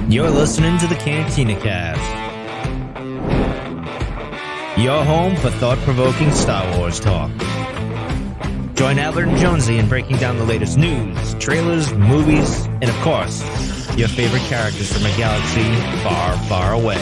You're listening to the Cantina Cast, your home for thought-provoking Star Wars talk. Join Albert and Jonesy in breaking down the latest news, trailers, movies, and of course, your favorite characters from a galaxy far, far away.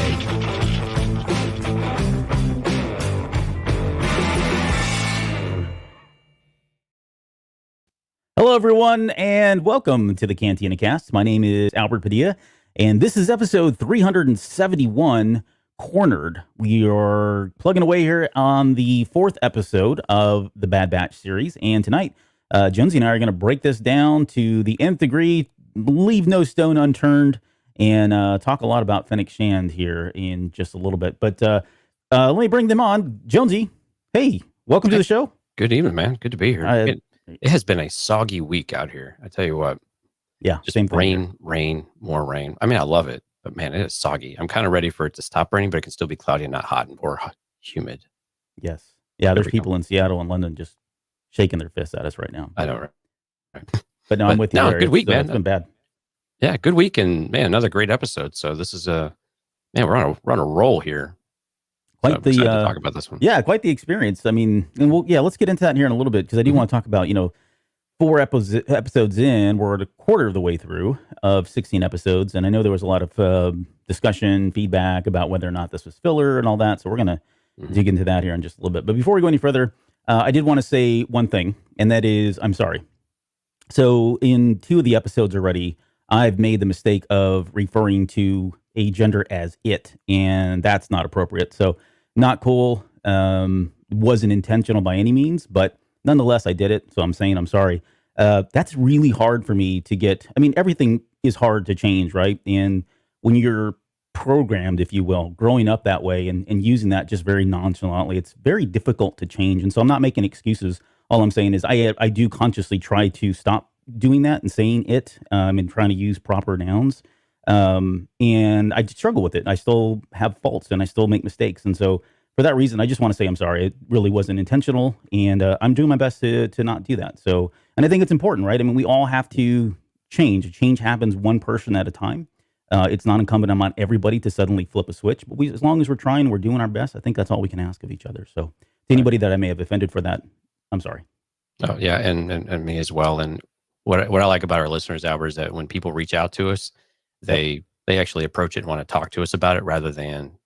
Hello, everyone, and welcome to the Cantina Cast. My name is Albert Padilla, and this is episode 371, Cornered. We are plugging away here on the fourth episode of the Bad Batch series, and tonight, Jonesy and I are going to break this down to the nth degree, leave no stone unturned, and talk a lot about Fennec Shand here in just a little bit. But let me bring them on. Jonesy, hey, welcome to the show. Good evening, man. Good to be here. It has been a soggy week out here. I tell you what. Yeah, just rain, more rain. I mean, I love it, but man, it is soggy. I'm kind of ready for it to stop raining, but it can still be cloudy and not hot or humid. Yes. Yeah, there's people in Seattle and London just shaking their fists at us right now. I know, right? But no, I'm with you. No, good week, man. It's been bad. Yeah, good week, and man, another great episode. So this is we're on a roll here. Quite the talk about this one. Yeah, quite the experience. I mean, and let's get into that here in a little bit because I do want to talk about 4 episodes in. We're at a quarter of the way through of 16 episodes, and I know there was a lot of discussion, feedback about whether or not this was filler and all that. So we're gonna dig into that here in just a little bit. But before we go any further, I did want to say one thing, and that is, I'm sorry. So in 2 of the episodes already, I've made the mistake of referring to a gender as it, and that's not appropriate. So not cool. Wasn't intentional by any means, but nonetheless, I did it. So I'm saying I'm sorry. That's really hard for me to get. I mean, everything is hard to change, right? And when you're programmed, if you will, growing up that way and using that just very nonchalantly, it's very difficult to change. And so I'm not making excuses. All I'm saying is I do consciously try to stop doing that and saying it and trying to use proper nouns. And I struggle with it. I still have faults and I still make mistakes. And so for that reason, I just want to say I'm sorry. It really wasn't intentional. And I'm doing my best to not do that. So, and I think it's important, right? I mean, we all have to change. Change happens one person at a time. It's not incumbent on everybody to suddenly flip a switch, but as long as we're trying, we're doing our best. I think that's all we can ask of each other. So to anybody that I may have offended for that, I'm sorry. Oh yeah. And me as well. And what I like about our listeners, Albert, is that when people reach out to us, they actually approach it and want to talk to us about it rather than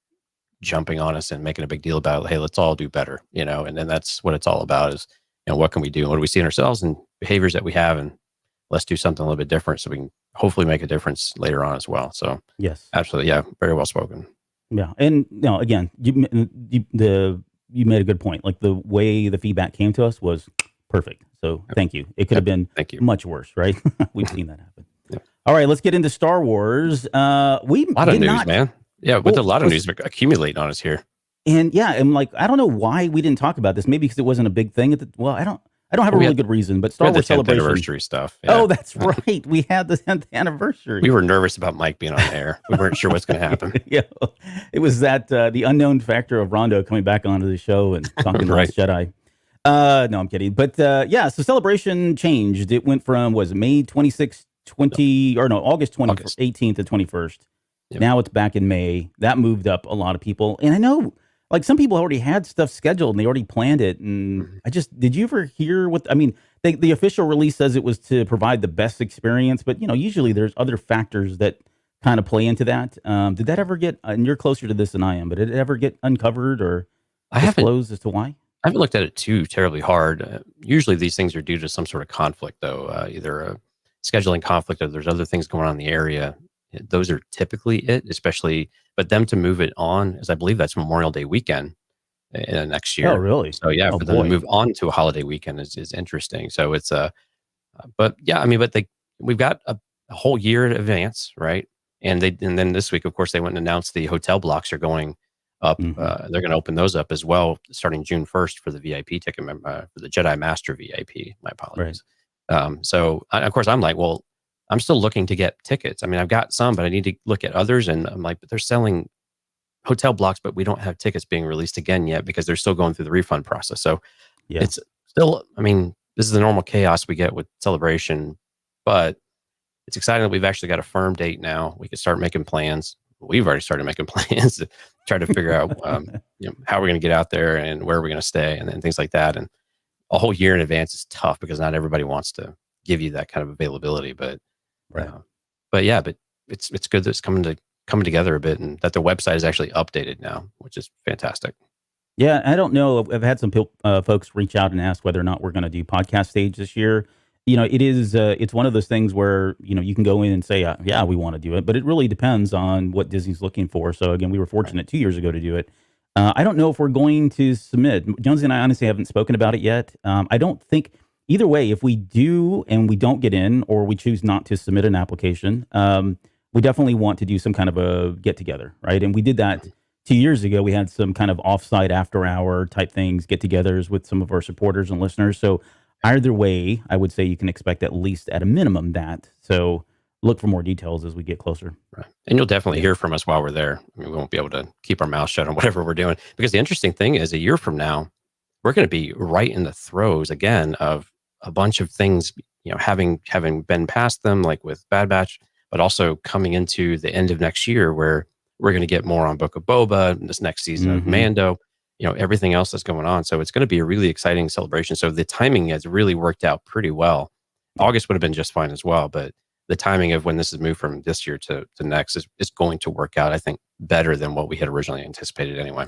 jumping on us and making a big deal about, hey, let's all do better, and then that's what it's all about is, what can we do? What do we see in ourselves and behaviors that we have? And let's do something a little bit different so we can hopefully make a difference later on as well. So yes, absolutely. Yeah. Very well spoken. Yeah. And again, you made a good point. Like the way the feedback came to us was perfect. So thank you. It could have been much worse, right? We've seen that happen. Yep. All right, let's get into Star Wars. A lot of news, man. Yeah, with a lot of news accumulating on us here. And I'm like, I don't know why we didn't talk about this. Maybe because it wasn't a big thing. I don't have a really good reason. But Star Wars Celebration anniversary stuff. Yeah. Oh, that's right. We had the 10th anniversary. We were nervous about Mike being on air. We weren't sure what's going to happen. Yeah, it was that the unknown factor of Rondo coming back onto the show and talking to Last Jedi. No, I'm kidding. But so Celebration changed. It went from May 26th, August 18th to 21st. Yep. Now it's back in May. That moved up a lot of people. And I know, like, some people already had stuff scheduled and they already planned it. And did you ever hear the official release says it was to provide the best experience, but usually there's other factors that kind of play into that. Did that ever get, and you're closer to this than I am, but did it ever get uncovered or disclosed as to why? I haven't looked at it too terribly hard. Usually these things are due to some sort of conflict, though, either a scheduling conflict or there's other things going on in the area. Those are typically it, especially, but them to move it on, as I believe that's Memorial Day weekend next year. Oh, really? So yeah, for them to move on to a holiday weekend is interesting. So it's but yeah, I mean, we've got a whole year in advance, right? And then this week, of course, they went and announced the hotel blocks are going up. They're going to open those up as well, starting June 1st for the VIP ticket, for the Jedi Master VIP. My apologies. Right. So of course, I'm like, well, I'm still looking to get tickets. I mean, I've got some, but I need to look at others. And I'm like, but they're selling hotel blocks, but we don't have tickets being released again yet because they're still going through the refund process. So it's still, I mean, this is the normal chaos we get with Celebration, but it's exciting that we've actually got a firm date now. We can start making plans. We've already started making plans to try to figure out how we're going to get out there and where we're going to stay and things like that. And a whole year in advance is tough because not everybody wants to give you that kind of availability. But Right. But it's good that it's coming together a bit, and that the website is actually updated now, which is fantastic. Yeah, I don't know. I've had some folks reach out and ask whether or not we're going to do podcast stage this year. It is. It's one of those things where you can go in and say, yeah, we want to do it, but it really depends on what Disney's looking for. So again, we were fortunate 2 years ago to do it. I don't know if we're going to submit. Jonesy and I honestly haven't spoken about it yet. I don't think either way. If we do and we don't get in, or we choose not to submit an application, we definitely want to do some kind of a get together, right? And we did that 2 years ago. We had some kind of offsite after hour type things, get togethers with some of our supporters and listeners. So either way, I would say you can expect at least at a minimum that. So look for more details as we get closer. Right. And you'll definitely hear from us while we're there. I mean, we won't be able to keep our mouth shut on whatever we're doing, because the interesting thing is, a year from now, we're going to be right in the throes again of a bunch of things, having been past them, like with Bad Batch, but also coming into the end of next year where we're going to get more on Book of Boba, this next season of Mando, everything else that's going on. So it's going to be a really exciting celebration. So the timing has really worked out pretty well. August would have been just fine as well, but the timing of when this is moved from this year to next is going to work out, I think, better than what we had originally anticipated anyway.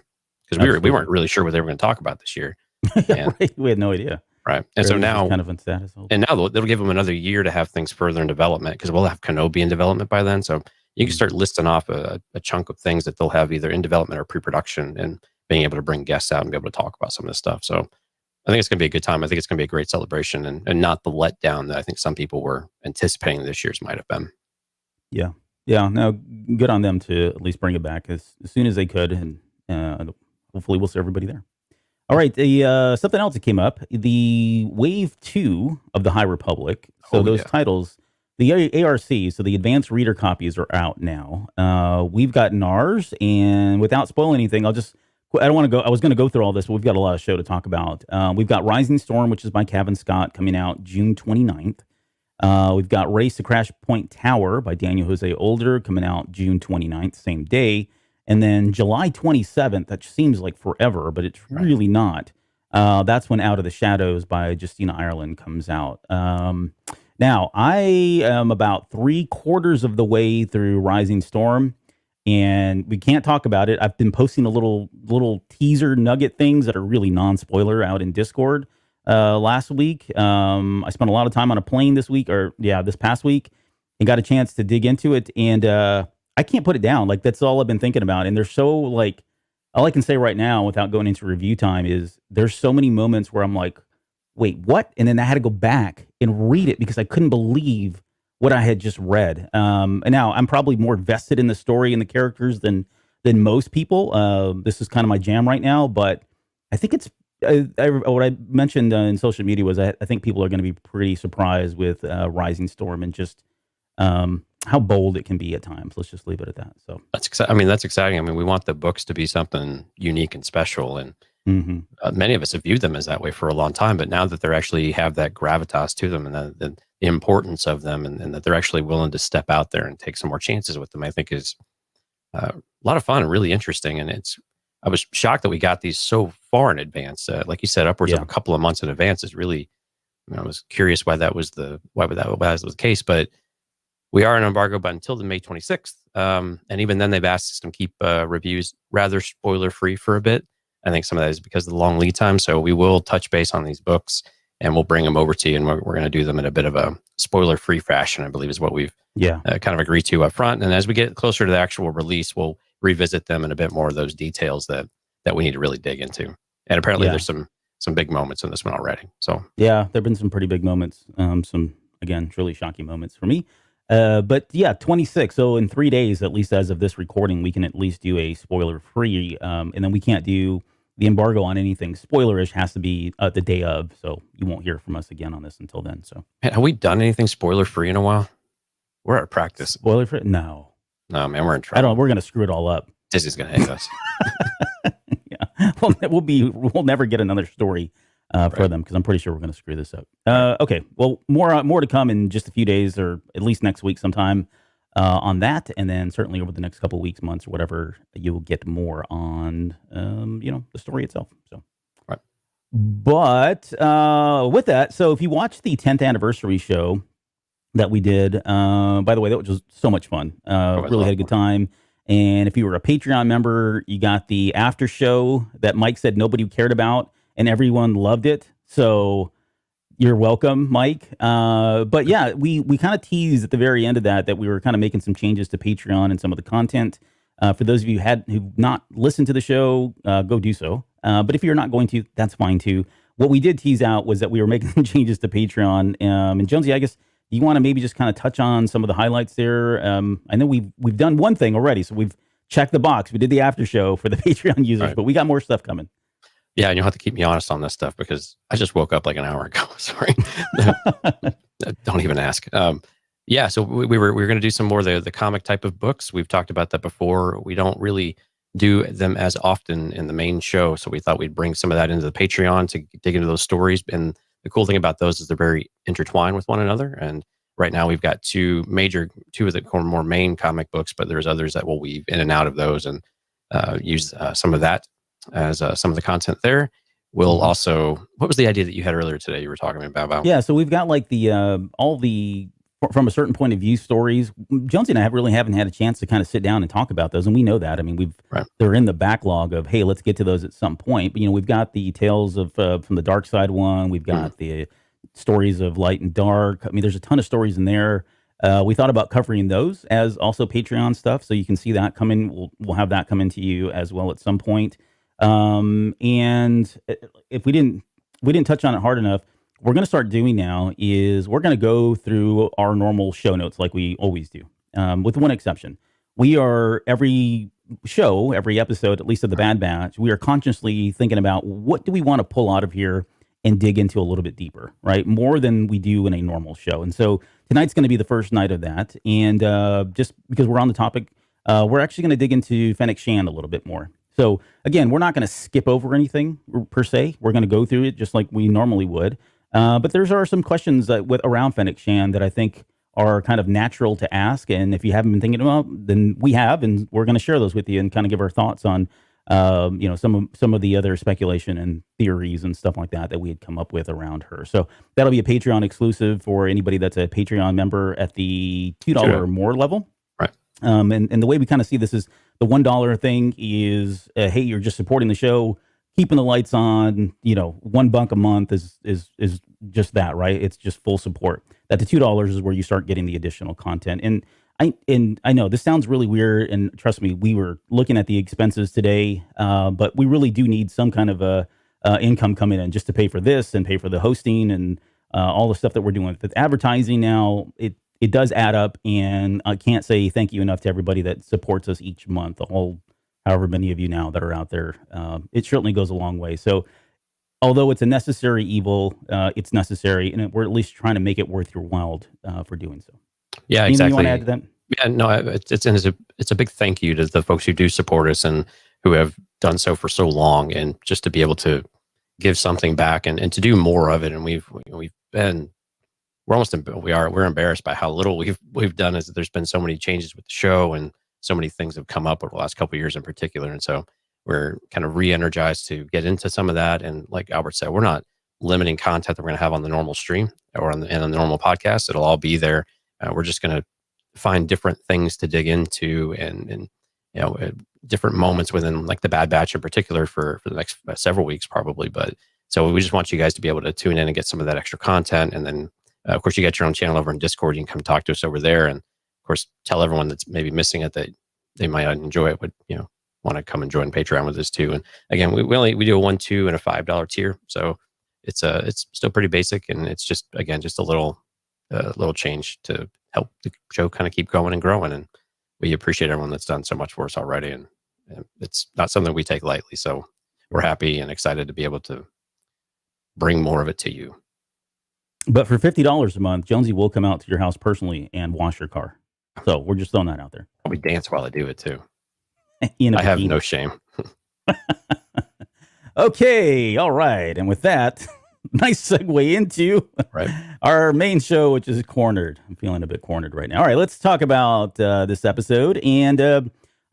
Because we weren't really sure what they were going to talk about this year. Yeah, right. We had no idea. Right. And so now, kind of in status. And now they'll give them another year to have things further in development, because we'll have Kenobi in development by then. So you can start listing off a chunk of things that they'll have either in development or pre-production, and being able to bring guests out and be able to talk about some of this stuff. So I think it's going to be a good time. I think it's going to be a great celebration, and not the letdown that I think some people were anticipating this year's might have been. Yeah. Yeah. No, good on them to at least bring it back as soon as they could. And hopefully we'll see everybody there. All right. Something else that came up, the Wave 2 of the High Republic. So those titles, the ARC, so the advanced reader copies are out now. We've gotten ours, and without spoiling anything, I don't want to go. I was going to go through all this, but we've got a lot of show to talk about. We've got Rising Storm, which is by Kevin Scott, coming out June 29th. We've got Race to Crash Point Tower by Daniel Jose Older, coming out June 29th, same day. And then July 27th, that seems like forever, but it's really not. That's when Out of the Shadows by Justina Ireland comes out. Now, I am about 3/4 of the way through Rising Storm, and we can't talk about it. I've been posting a little teaser nugget things that are really non-spoiler out in Discord last week. I spent a lot of time on a plane this past week, and got a chance to dig into it, and I can't put it down. Like, that's all I've been thinking about. And there's so, like, all I can say right now without going into review time is there's so many moments where I'm like, wait, what? And then I had to go back and read it because I couldn't believe what I had just read. And now I'm probably more vested in the story and the characters than most people. This is kind of my jam right now, but I think it's, what I mentioned in social media was I think people are going to be pretty surprised with Rising Storm, and just how bold it can be at times. Let's just leave it at that. So that's exciting. I mean, we want the books to be something unique and special, and many of us have viewed them as that way for a long time. But now that they actually have that gravitas to them, and the importance of them, and that they're actually willing to step out there and take some more chances with them, I think is a lot of fun and really interesting. And I was shocked that we got these so far in advance. Like you said, upwards of a couple of months in advance is really. I was curious why that was the case, but we are in embargo, but until the May 26th. And even then, they've asked us to keep reviews rather spoiler-free for a bit. I think some of that is because of the long lead time. So we will touch base on these books, and we'll bring them over to you, and we're going to do them in a bit of a spoiler-free fashion, I believe is what we've kind of agreed to up front. And as we get closer to the actual release, we'll revisit them in a bit more of those details that we need to really dig into. And apparently there's some big moments in this one already. So yeah, there've been some pretty big moments. Some, again, truly shocking moments for me. But yeah, 26. So in 3 days, at least as of this recording, we can at least do a spoiler-free. And then we can't do the embargo on anything spoilerish. Has to be the day of. So you won't hear from us again on this until then. So have we done anything spoiler-free in a while? We're out of practice. Spoiler-free? No, man, we're in trouble. We're going to screw it all up. Disney's going to hate us. Yeah, we'll never get another story for them, because I'm pretty sure we're going to screw this up. Okay, well, more to come in just a few days, or at least next week sometime on that, and then certainly over the next couple of weeks, months, or whatever, you will get more on the story itself. So. Right. But with that, so if you watch the 10th anniversary show that we did, by the way, that was just so much fun. Really had a good time. And if you were a Patreon member, you got the after show that Mike said nobody cared about, and everyone loved it. So you're welcome, Mike. But yeah, we kind of teased at the very end of that we were kind of making some changes to Patreon and some of the content. For those of you who've not listened to the show, go do so. But if you're not going to, that's fine too. What we did tease out was that we were making some changes to Patreon. And Jonesy, I guess you want to maybe just kind of touch on some of the highlights there. I know we've done one thing already, so we've checked the box. We did the after show for the Patreon users, right, but we got more stuff coming. Yeah, and you'll have to keep me honest on this stuff because I just woke up like an hour ago. Sorry. Don't even ask. Yeah, so we were going to do some more of the comic type of books. We've talked about that before. We don't really do them as often in the main show, so we thought we'd bring some of that into the Patreon to dig into those stories. And the cool thing about those is they're very intertwined with one another. And right now we've got two of the more main comic books, but there's others that will weave in and out of those and use some of that as some of the content there. We'll also, what was the idea that you had earlier today you were talking about? Yeah, so we've got like the all the from a certain point of view stories. Jonesy and I haven't had a chance to kind of sit down and talk about those, and we know that. I mean, they're in the backlog of, hey, let's get to those at some point. But we've got the Tales of from the Dark Side one. We've got the stories of Light and Dark. I mean, there's a ton of stories in there. We thought about covering those as also Patreon stuff, so you can see that coming. We'll have that come into you as well at some point. And if we didn't touch on it hard enough, we're going to start doing now is we're going to go through our normal show notes like we always do, with one exception. We are every episode, at least of the Bad Batch, we are consciously thinking about what do we want to pull out of here and dig into a little bit deeper, right? More than we do in a normal show. And so tonight's going to be the first night of that. And just because we're on the topic, we're actually going to dig into Fennec Shand a little bit more. So again, we're not going to skip over anything per se. We're going to go through it just like we normally would. But there are some questions around Fennec Shand that I think are kind of natural to ask. And if you haven't been thinking about, then we have, and we're going to share those with you and kind of give our thoughts on, some of the other speculation and theories and stuff like that we had come up with around her. So that'll be a Patreon exclusive for anybody that's a Patreon member at the $2 or more level. Right. And the way we kind of see this is the $1 thing is, hey, you're just supporting the show, keeping the lights on, $1 a month is just that, right? It's just full support. That the $2 is where you start getting the additional content. And I know this sounds really weird, and trust me, we were looking at the expenses today, but we really do need some kind of a income coming in just to pay for this and pay for the hosting and all the stuff that we're doing with advertising now. It does add up, and I can't say thank you enough to everybody that supports us each month, however many of you now that are out there. It certainly goes a long way. So although it's a necessary evil, it's necessary, and we're at least trying to make it worth your while for doing so. Yeah, Anything exactly. you want to add to that? Yeah, no, it's a big thank you to the folks who do support us and who have done so for so long, and just to be able to give something back and to do more of it. And we're embarrassed by how little we've done. As there's been so many changes with the show and so many things have come up over the last couple of years in particular. And so we're kind of re-energized to get into some of that. And like Albert said, we're not limiting content that we're going to have on the normal stream or on the normal podcast. It'll all be there. We're just going to find different things to dig into and different moments within like the Bad Batch in particular for the next several weeks probably. But so we just want you guys to be able to tune in and get some of that extra content. And then of course you got your own channel over in Discord. You can come talk to us over there. And of course, tell everyone that's maybe missing it that they might enjoy it, would want to come and join Patreon with us too. And again, we do a $1, $2, and a $5 tier, so it's still pretty basic, and it's just a little change to help the show kind of keep going and growing. And we appreciate everyone that's done so much for us already, and it's not something we take lightly. So we're happy and excited to be able to bring more of it to you. But for $50 a month, Jonesy will come out to your house personally and wash your car. So we're just throwing that out there. Probably dance while I do it too. I have no shame. Okay, all right. And with that, nice segue into Right. our main show, which is Cornered. I'm feeling a bit cornered right now. All right, let's talk about this episode. And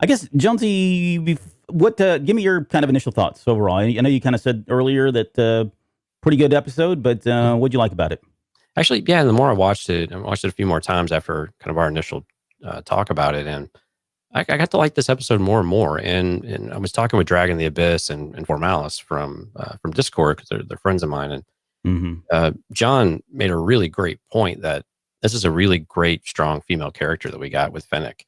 I guess, Jonesy, give me your kind of initial thoughts overall. I know you kind of said earlier that pretty good episode, but what'd you like about it? Actually, yeah, the more I watched it a few more times after kind of our initial talk about it, and I got to like this episode more and more. And I was talking with Dragon the Abyss and Formalis from Discord, because they're friends of mine. And John made a really great point that this is a really great, strong female character that we got with Fennec.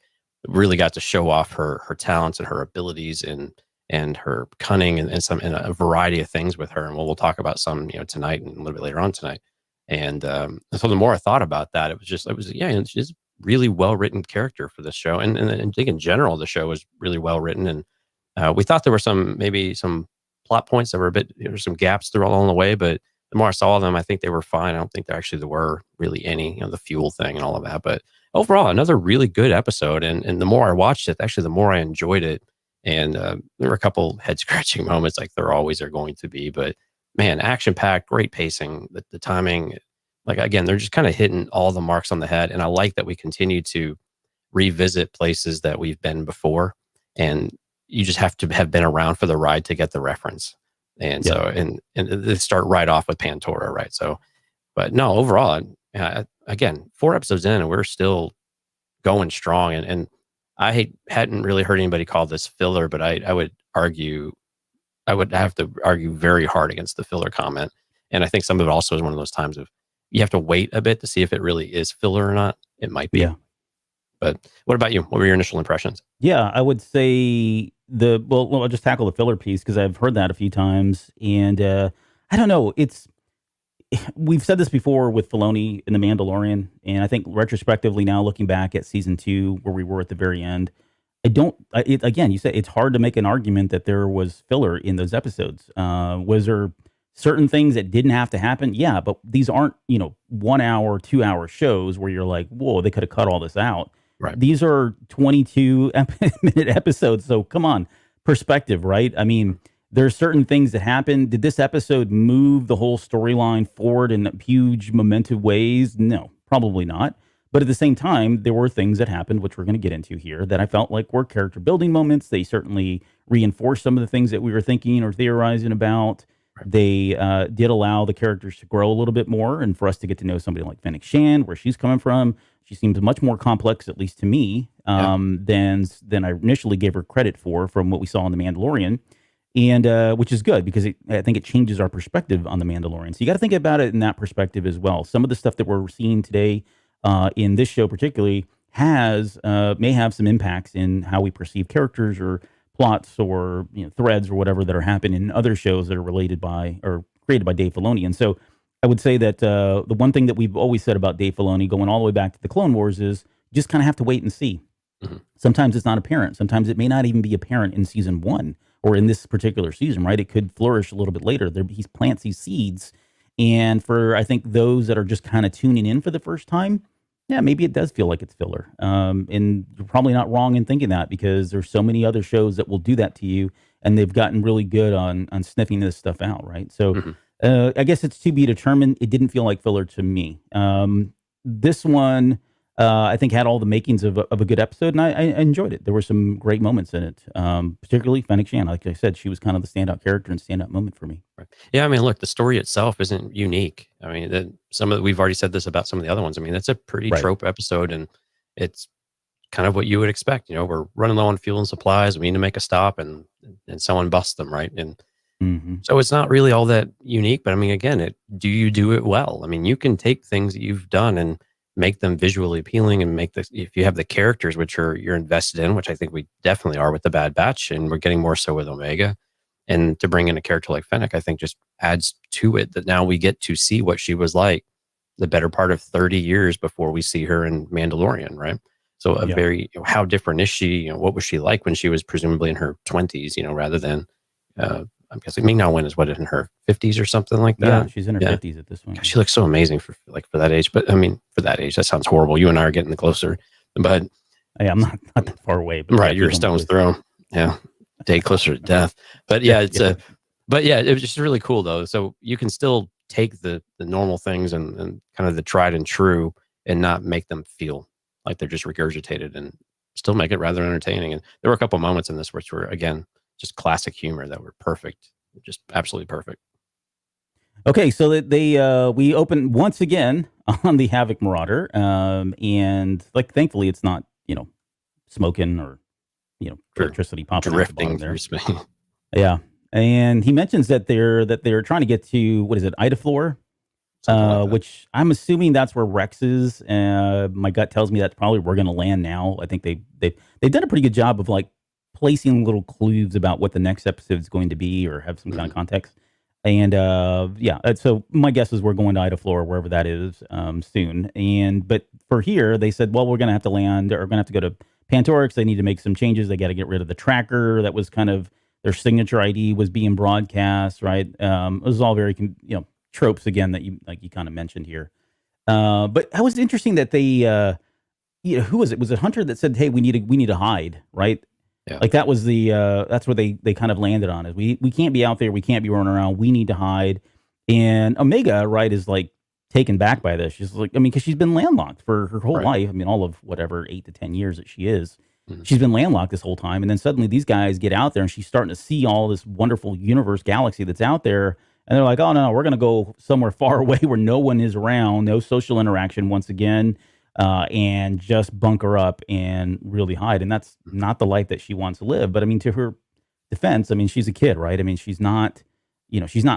Really got to show off her talents and her abilities and her cunning and a variety of things with her. And we'll talk about some tonight and a little bit later on tonight. And so the more I thought about that, it's just really well written character for this show. And I think in general the show was really well written. And we thought there were maybe some plot points that were there were some gaps through along the way, but the more I saw them, I think they were fine. I don't think there were really any, the fuel thing and all of that. But overall, another really good episode. And the more I watched it, actually, the more I enjoyed it. And there were a couple head scratching moments, like there always are going to be. But man, action packed, great pacing, the timing. Like, again, they're just kind of hitting all the marks on the head. And I like that we continue to revisit places that we've been before. And you just have to have been around for the ride to get the reference. And so, and they start right off with Pantora, right? So, but no, overall, again, 4 episodes in and we're still going strong. And I hadn't really heard anybody call this filler, but I would have to argue very hard against the filler comment. And I think some of it also is one of those times of you have to wait a bit to see if it really is filler or not. It might be. Yeah. But what about you? What were your initial impressions? Yeah, I would say I'll just tackle the filler piece because I've heard that a few times. And I don't know. We've said this before with Filoni in The Mandalorian. And I think retrospectively now, looking back at season 2, where we were at the very end, again, you say it's hard to make an argument that there was filler in those episodes. Was there certain things that didn't have to happen? Yeah, but these aren't, 1 hour, 2 hour shows where you're like, whoa, they could have cut all this out. Right. These are 22-minute episodes. So come on, perspective, right? I mean, there are certain things that happen. Did this episode move the whole storyline forward in huge momentum ways? No, probably not. But at the same time, there were things that happened, which we're going to get into here, that I felt like were character building moments. They certainly reinforced some of the things that we were thinking or theorizing about. They did allow the characters to grow a little bit more and for us to get to know somebody like Fennec Shand, where she's coming from. She seems much more complex, at least to me, than I initially gave her credit for from what we saw in The Mandalorian, and which is good because I think it changes our perspective on The Mandalorian. So you got to think about it in that perspective as well. Some of the stuff that we're seeing today in this show particularly may have some impacts in how we perceive characters or plots or threads or whatever that are happening in other shows that are related by or created by Dave Filoni. And so I would say that the one thing that we've always said about Dave Filoni going all the way back to the Clone Wars is you just kind of have to wait and see. Mm-hmm. Sometimes it's not apparent. Sometimes it may not even be apparent in season 1 or in this particular season, right? It could flourish a little bit later. He plants these seeds. And for, I think, those that are just kind of tuning in for the first time, yeah, maybe it does feel like it's filler. And you're probably not wrong in thinking that because there's so many other shows that will do that to you, and they've gotten really good on sniffing this stuff out, right? So I guess it's to be determined. It didn't feel like filler to me. This one, I think, had all the makings of a good episode, and I enjoyed it. There were some great moments in it, particularly Fennec Shand. Like I said, she was kind of the standout character and standout moment for me. Right. Yeah, I mean, look, the story itself isn't unique. I mean, we've already said this about some of the other ones. I mean, it's a pretty trope episode, and it's kind of what you would expect. We're running low on fuel and supplies. We need to make a stop, and someone busts them, right? And so it's not really all that unique. But I mean, again, do you do it well? I mean, you can take things that you've done and make them visually appealing, and if you have the characters which you're invested in, which I think we definitely are with the Bad Batch, and we're getting more so with Omega. And to bring in a character like Fennec, I think just adds to it that now we get to see what she was like the better part of 30 years before we see her in Mandalorian, right? So how different is she? What was she like when she was presumably in her 20s, rather than, I'm guessing Ming-Na Wen is in her 50s or something like that. Yeah, she's in her 50s at this point. God, she looks so amazing for that age. But I mean, for that age, that sounds horrible. You and I are getting closer, but hey, I'm not that far away. But right, you're a stone's throw. Yeah. Day closer to death. But yeah, it was just really cool though. So you can still take the normal things and kind of the tried and true and not make them feel like they're just regurgitated, and still make it rather entertaining. And there were a couple moments in this which were, again, just classic humor that were perfect, just absolutely perfect. Okay, so we open once again on the Havoc Marauder, and like thankfully it's not smoking or electricity popping out the bottom Drifting there. through space. Yeah, and he mentions that they're trying to get to, what is it, Idaflor, Something like that. which I'm assuming that's where Rex is. My gut tells me that's probably where we're going to land now. I think they've done a pretty good job of like placing little clues about what the next episode is going to be, or have some kind of context. And so my guess is we're going to Idaflor, wherever that is, soon. But for here, they said, well, we're going to have to land, or we're going to have to go to Pantora because they need to make some changes. They got to get rid of the tracker that was kind of their signature ID was being broadcast, right? It was all very tropes again that you kind of mentioned here. But it was interesting that they, who was it? Was it Hunter that said, "Hey, we need to hide," right? Yeah. Like that was that's where they kind of landed on, is we can't be out there, we can't be running around, we need to hide. And Omega, right, is like taken back by this. She's like, because she's been landlocked for her whole life. I mean, all of whatever 8 to 10 years that she is. She's been landlocked this whole time, and then suddenly these guys get out there, and she's starting to see all this wonderful universe galaxy that's out there, and they're like, "Oh no, we're going to go somewhere far away where no one is around, no social interaction once again, and just bunker up and really hide." And that's not the life that she wants to live. But I mean, to her defense, I mean, she's a kid, right? I mean, she's not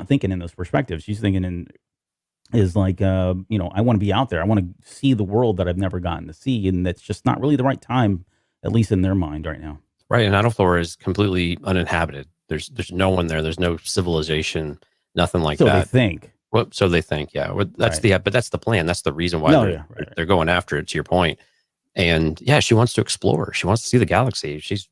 thinking in those perspectives. She's thinking I want to be out there. I want to see the world that I've never gotten to see, and that's just not really the right time, at least in their mind right now. Right, and Idaflor is completely uninhabited. There's no one there. There's no civilization, nothing like that. So they think. Well, so they think, yeah. Well, that's but that's the plan. That's the reason why they're going after it, to your point. And yeah, she wants to explore. She wants to see the galaxy. She's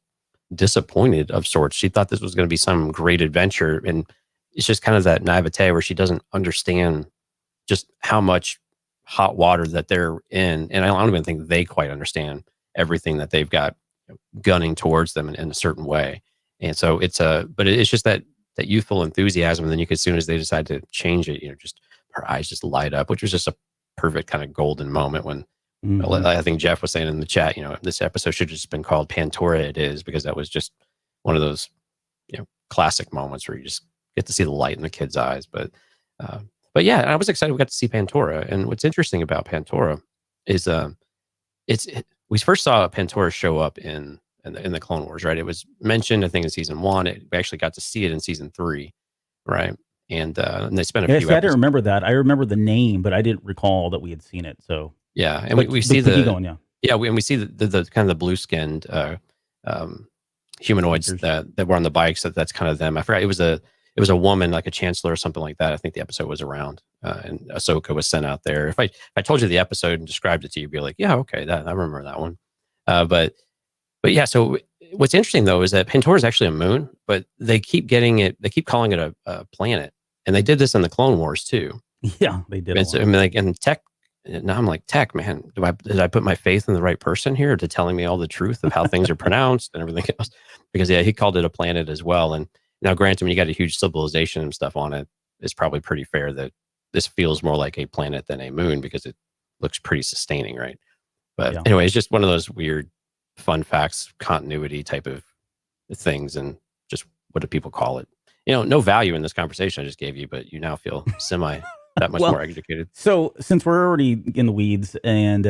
disappointed of sorts. She thought this was going to be some great adventure, and it's just kind of that naivete where she doesn't understand just how much hot water that they're in. And I don't even think they quite understand everything that they've got gunning towards them in a certain way. And so but it's just that youthful enthusiasm. And then as soon as they decide to change it, just her eyes just light up, which was just a perfect kind of golden moment when I think Jeff was saying in the chat, this episode should have just been called Pantora It Is, because that was just one of those, classic moments where you just get to see the light in the kid's eyes. But yeah, I was excited we got to see Pantora. And what's interesting about Pantora is we first saw Pantora show up in the Clone Wars, right? It was mentioned, I think, in season 1. We actually got to see it in season 3, right? And they spent a few episodes. I didn't remember that. I remember the name, but I didn't recall that we had seen it. So yeah, and we see we see the kind of the blue skinned humanoids that were on the bikes. That's kind of them. I forgot it was a woman, like a chancellor or something like that. I think the episode was around, and Ahsoka was sent out there. If I told you the episode and described it to you, you'd be like, yeah, okay, I remember that one. But yeah, so what's interesting though is that Pantora is actually a moon, but they keep calling it a planet, and they did this in the Clone Wars too. Yeah, they did. And Tech. Now I'm like, Tech, man, did I put my faith in the right person here to telling me all the truth of how things are pronounced and everything else? Because yeah, he called it a planet as well. And now, granted, when you got a huge civilization and stuff on it, it's probably pretty fair that this feels more like a planet than a moon, because it looks pretty sustaining, right? But anyway, it's just one of those weird fun facts, continuity type of things, and just what do people call it? No value in this conversation I just gave you, but you now feel that much more educated. So since we're already in the weeds and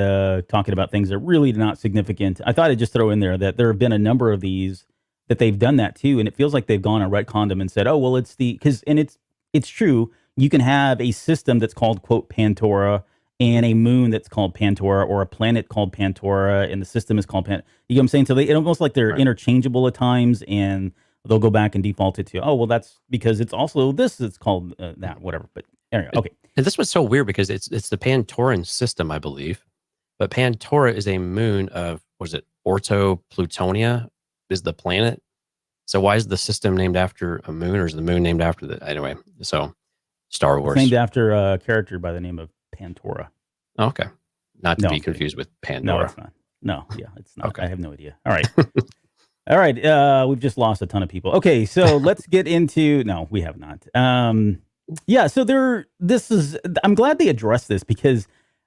talking about things that are really not significant, I thought I'd just throw in there that there have been a number of these that they've done that too, and it feels like they've gone and retconned them and said, "Oh, well, it's it's true. You can have a system that's called, quote, Pantora, and a moon that's called Pantora, or a planet called Pantora, and the system is called Pantora." You know what I'm saying? So it almost like they're interchangeable at times, and they'll go back and default it to, oh, well, that's because it's also this. It's called that, whatever. But anyway, okay. And this was so weird because it's the Pantoran system, I believe, but Pantora is a moon of, was it Orto Plutonia is the planet? So why is the system named after a moon, or is the moon named after the, anyway, so Star Wars. It's named after a character by the name of Pantora. Okay. Not to be confused with Pandora. No, it's not. No, yeah, it's not. Okay. I have no idea. All right. All right. We've just lost a ton of people. Okay, so let's get into, no, we have not. Yeah, so I'm glad they addressed this because,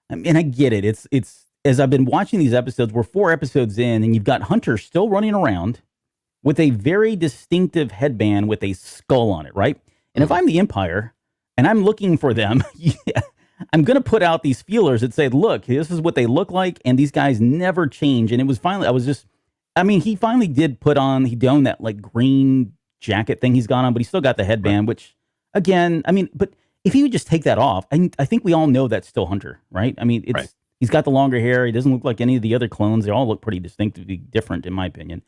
I mean, I get it. It's as I've been watching these episodes, we're 4 episodes in, and you've got Hunter still running around with a very distinctive headband with a skull on it, right? And if Mhm. I'm the Empire and I'm looking for them, yeah, I'm going to put out these feelers that say, look, this is what they look like. And these guys never change. And it was finally, I mean, he finally did he donned that like green jacket thing he's got on, but he still got the Right. headband, which again, I mean, but if he would just take that off, I think we all know that's still Hunter, right? I mean, Right. he's got the longer hair. He doesn't look like any of the other clones. They all look pretty distinctively different, in my opinion.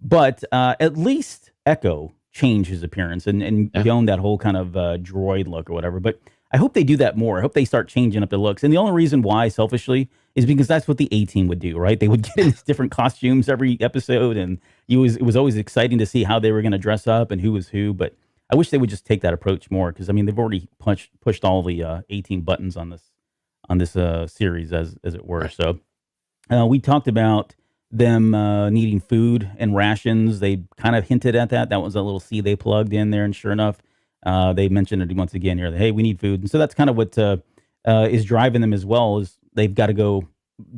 But at least Echo changed his appearance and Yeah. donned that whole kind of droid look or whatever. But I hope they do that more. I hope they start changing up their looks. And the only reason why, selfishly, is because that's what the A Team would do, right? They would get in these different costumes every episode, and it was always exciting to see how they were going to dress up and who was who. But I wish they would just take that approach more because I mean they've already pushed all the A Team buttons on this series as it were. Right. So we talked about them needing food and rations. They kind of hinted at that. That was a little seed they plugged in there, and sure enough, they mentioned it once again here. That, hey, we need food, and so that's kind of what is driving them as well. Is they've got to go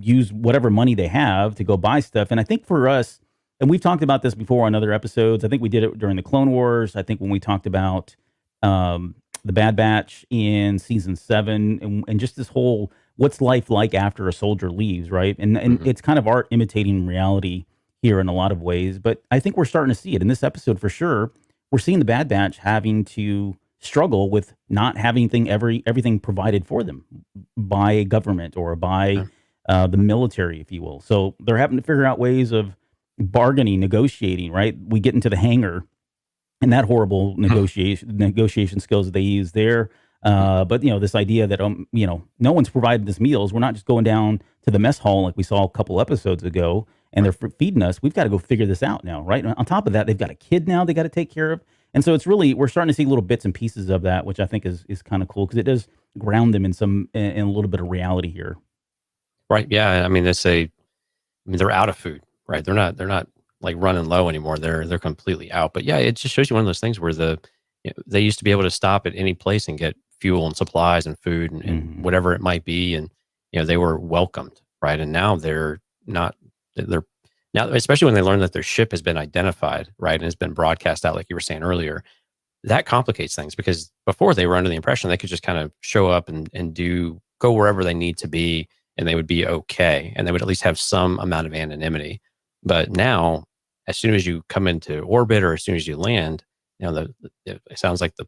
use whatever money they have to go buy stuff. And I think for us, and we've talked about this before on other episodes. I think we did it during the Clone Wars. I think when we talked about the Bad Batch in season 7, and just this whole what's life like after a soldier leaves, right? And Mhm. it's kind of art imitating reality here in a lot of ways. But I think we're starting to see it in this episode for sure. We're seeing the Bad Batch having to struggle with not having everything provided for them by a government or by Yeah. the military, if you will. So they're having to figure out ways of bargaining, negotiating. Right? We get into the hangar and that horrible negotiation skills that they use there. Mhm. But this idea that no one's provided us meals. We're not just going down to the mess hall like we saw a couple episodes ago, and Right. they're feeding us. We've got to go figure this out now, right? And on top of that, they've got a kid now they got to take care of, and so it's really we're starting to see little bits and pieces of that, which I think is kind of cool because it does ground them in a little bit of reality here. Right. Yeah. I mean, they're out of food, right? They're not like running low anymore. They're completely out. But yeah, it just shows you one of those things where they used to be able to stop at any place and get fuel and supplies and food and Hmm. whatever it might be, and they were welcomed, right? And now they're not. They're now, especially when they learn that their ship has been identified, right, and has been broadcast out, like you were saying earlier. That complicates things because before they were under the impression they could just kind of show up and go wherever they need to be and they would be okay and they would at least have some amount of anonymity. But now, as soon as you come into orbit or as soon as you land, it sounds like the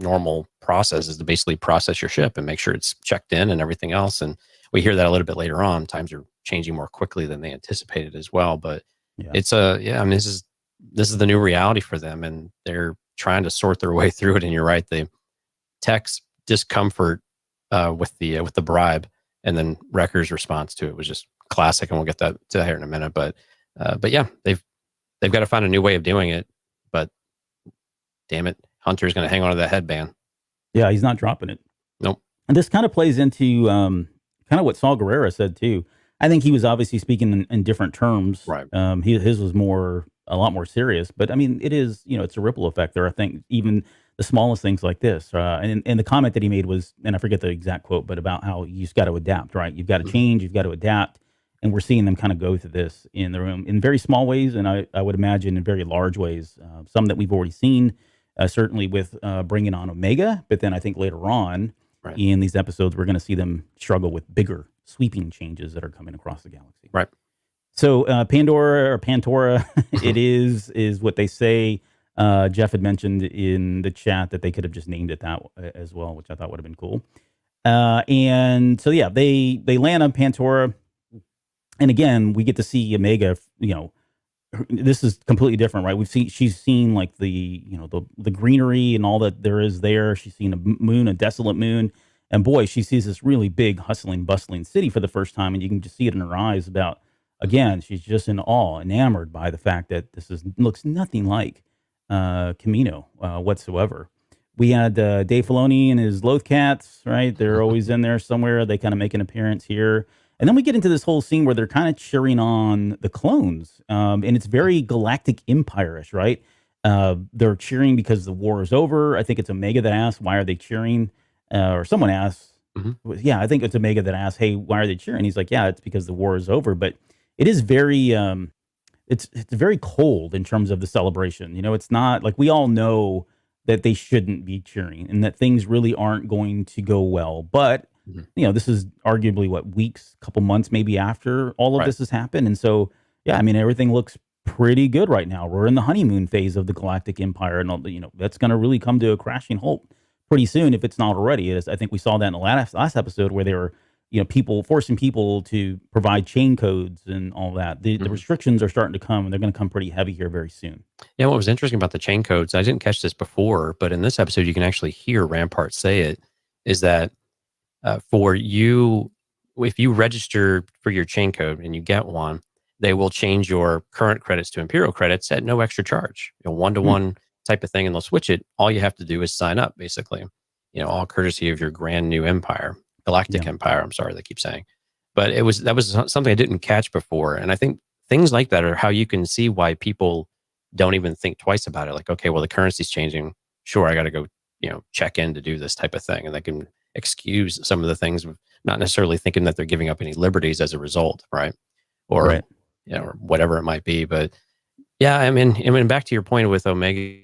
normal process is to basically process your ship and make sure it's checked in and everything else. And we hear that a little bit later on. Times are changing more quickly than they anticipated as well. But Yeah. it's yeah, I mean, this is the new reality for them, and they're trying to sort their way through it. And you're right, the Tech's discomfort with the bribe, and then Wrecker's response to it was just classic. And we'll get that to that here in a minute. But yeah, they've got to find a new way of doing it. But damn it, Hunter's going to hang on to that headband. Yeah, he's not dropping it. Nope. And this kind of plays into kind of what Saul Guerrero said too. I think he was obviously speaking in different terms. Right. His was a lot more serious. But I mean, it is it's a ripple effect there. I think even the smallest things like this. And the comment that he made was, and I forget the exact quote, but about how you just got to adapt, right? You've got to Mhm. change, you've got to adapt. And we're seeing them kind of go through this in the room in very small ways, and I would imagine in very large ways. Some that we've already seen, certainly with bringing on Omega, but then I think later on Right. in these episodes, we're going to see them struggle with bigger, sweeping changes that are coming across the galaxy. Right. So Pandora or Pantora, it is what they say. Jeff had mentioned in the chat that they could have just named it that as well, which I thought would have been cool. And so yeah, they land on Pantora, and again, we get to see Omega. This is completely different, right? She's seen like the greenery and all that there is there. She's seen a moon, a desolate moon, and boy, she sees this really big, hustling, bustling city for the first time, and you can just see it in her eyes. Again, she's just in awe, enamored by the fact that looks nothing like Camino whatsoever. We had Dave Filoni and his Lothcats, right? They're always in there somewhere. They kind of make an appearance here. And then we get into this whole scene where they're kind of cheering on the clones. And it's very Galactic Empire-ish, right? They're cheering because the war is over. I think it's Omega that asks, why are they cheering? Or someone asks, Mhm. yeah, I think it's Omega that asks, hey, why are they cheering? He's like, yeah, it's because the war is over. But it is very, it's very cold in terms of the celebration. It's not like, we all know that they shouldn't be cheering and that things really aren't going to go well. But Mhm. this is arguably what, weeks, couple months maybe after all of Right. this has happened. And so, yeah, I mean, everything looks pretty good right now. We're in the honeymoon phase of the Galactic Empire, and that's going to really come to a crashing halt pretty soon if it's not already. I think we saw that in the last episode where they were, people forcing people to provide chain codes and all that. The Mhm. restrictions are starting to come, and they're going to come pretty heavy here very soon. Yeah, what was interesting about the chain codes, I didn't catch this before, but in this episode, you can actually hear Rampart say it, is that for you, if you register for your chain code and you get one, they will change your current credits to Imperial credits at no extra charge. Hmm. One-to-one type of thing, and they'll switch it. All you have to do is sign up, basically. All courtesy of your brand new empire, Galactic Yeah. Empire. I'm sorry, they keep saying, but that was something I didn't catch before, and I think things like that are how you can see why people don't even think twice about it. Like, okay, well, the currency's changing. Sure, I got to go, check in to do this type of thing, and they can excuse some of the things, not necessarily thinking that they're giving up any liberties as a result, right? Or Right. or whatever it might be. But yeah, I mean, back to your point with Omega,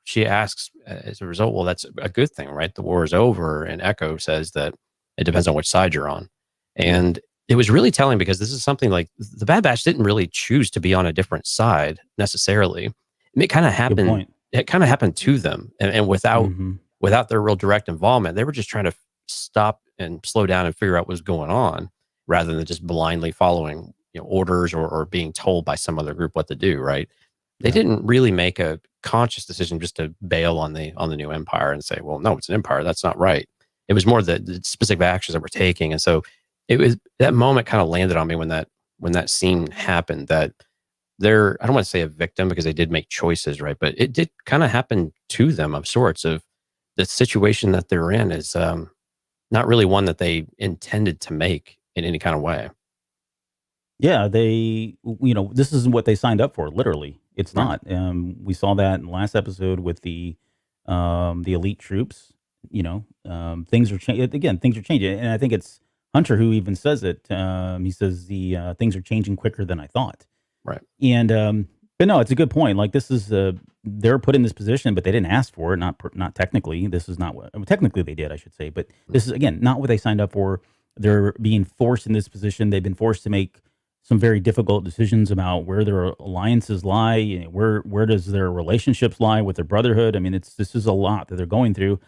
she asks as a result, well, that's a good thing, right? The war is over, and Echo says that it depends on which side you're on, Yeah. and it was really telling because this is something like the Bad Batch didn't really choose to be on a different side necessarily. It kind of Good happened. point. It kind of happened to them, and Hmm. without their real direct involvement, they were just trying to stop and slow down and figure out what's going on, rather than just blindly following orders or being told by some other group what to do. Right? They Yeah. didn't really make a conscious decision just to bail on the new empire and say, well, no, it's an empire. That's not right. It was more the specific actions that we're taking. And so it was that moment kind of landed on me when that scene happened, that they're, I don't want to say a victim because they did make choices, right? But it did kind of happen to them of sorts, of the situation that they're in is not really one that they intended to make in any kind of way. Yeah, this isn't what they signed up for. Literally, it's Right. not. We saw that in the last episode with the elite troops. Things are changing again. Things are changing, and I think it's Hunter who even says it. He says the things are changing quicker than I thought. Right. And but no, it's a good point. Like, this is they're put in this position, but they didn't ask for it. Not technically. This is not what, technically they did, I should say. But this is, again, not what they signed up for. They're being forced in this position. They've been forced to make some very difficult decisions about where their alliances lie. Where does their relationships lie with their brotherhood? I mean, this is a lot that they're going through.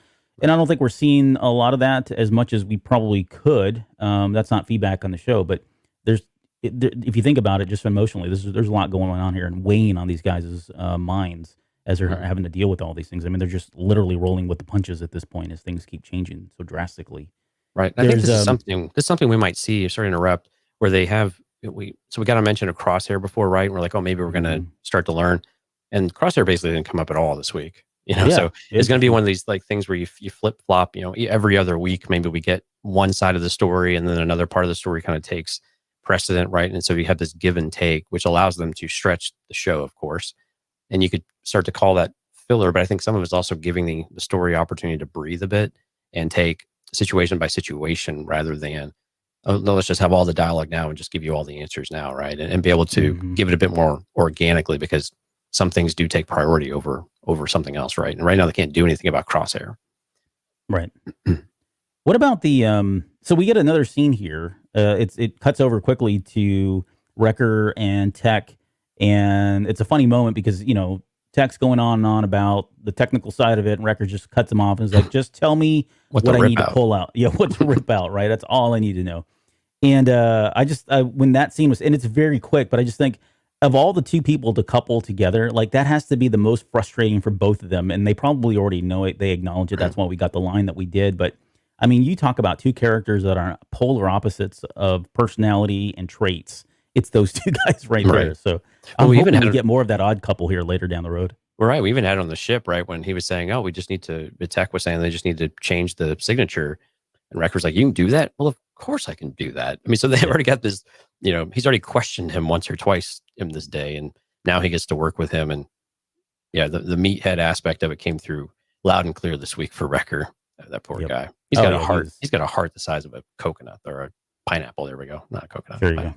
And I don't think we're seeing a lot of that as much as we probably could. That's not feedback on the show, but there's if you think about it just emotionally, there's a lot going on here and weighing on these guys' minds as they're Mhm. having to deal with all these things. I mean, they're just literally rolling with the punches at this point as things keep changing so drastically. Right. I think There's this is something we might see. Sorry to interrupt. Where they have we so we got to mention a crosshair before, right? And we're like, oh, maybe we're going to Mhm. start to learn. And crosshair basically didn't come up at all this week. Yeah, So it's going to be interesting. one of these like things where you flip flop. Every other week, maybe we get one side of the story, and then another part of the story kind of takes precedent, right? And so you have this give and take, which allows them to stretch the show, of course. And you could start to call that filler, but I think some of it's also giving the story opportunity to breathe a bit and take situation by situation rather than, oh, no, let's just have all the dialogue now and just give you all the answers now, right? And be able to Mhm. give it a bit more organically, because some things do take priority over something else, right? And right now they can't do anything about Crosshair. Right. What about the so we get another scene here. It cuts over quickly to Wrecker and Tech, and it's a funny moment because Tech's going on and on about the technical side of it, and Wrecker just cuts him off and is like, "Just tell me What the what I rip need to out? pull out. Yeah, what to rip out. Right? That's all I need to know." And when that scene was, and it's very quick, but I just think of all the two people to couple together, like, that has to be the most frustrating for both of them. And they probably already know it. They acknowledge it. That's why we got the line that we did. But I mean, you talk about two characters that are polar opposites of personality and traits. It's those two guys right Right. there. So Well, I'm we even hoping had we it. get more of that odd couple here later down the road. Right. We even had it on the ship, right? When he was saying, oh, we just need to, the tech was saying they just need to change the signature. And Wrecker's like, you can do that? Well, of course I can do that. I mean, so they've Yeah. already got this, he's already questioned him once or twice in this day. And now he gets to work with him. And yeah, the meathead aspect of it came through loud and clear this week for Wrecker. That poor guy. He's got a heart. He's got a heart the size of a coconut or a pineapple. There we go. Not a coconut. There you go.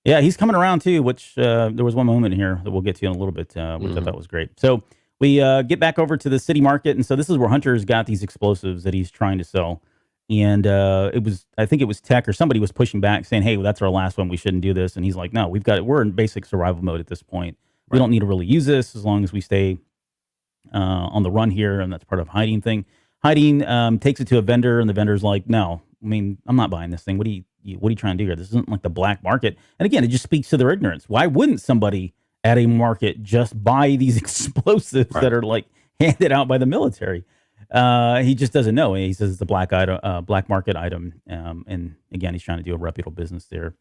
Yeah, he's coming around too, which there was one moment here that we'll get to in a little bit, which I thought was great. So we get back over to the city market. And so this is where Hunter's got these explosives that he's trying to sell. And I think it was Tech or somebody was pushing back saying, hey, well, that's our last one. We shouldn't do this. And he's like, no, we're in basic survival mode at this point. We don't need to really use this as long as we stay on the run here. And that's part of hiding thing. Hiding takes it to a vendor, and the vendor's like, no, I mean, I'm not buying this thing. What are you trying to do here? This isn't like the black market. And again, it just speaks to their ignorance. Why wouldn't somebody at a market just buy these explosives that are like handed out by the military? He just doesn't know. He says it's a black market item. And again, he's trying to do a reputable business there.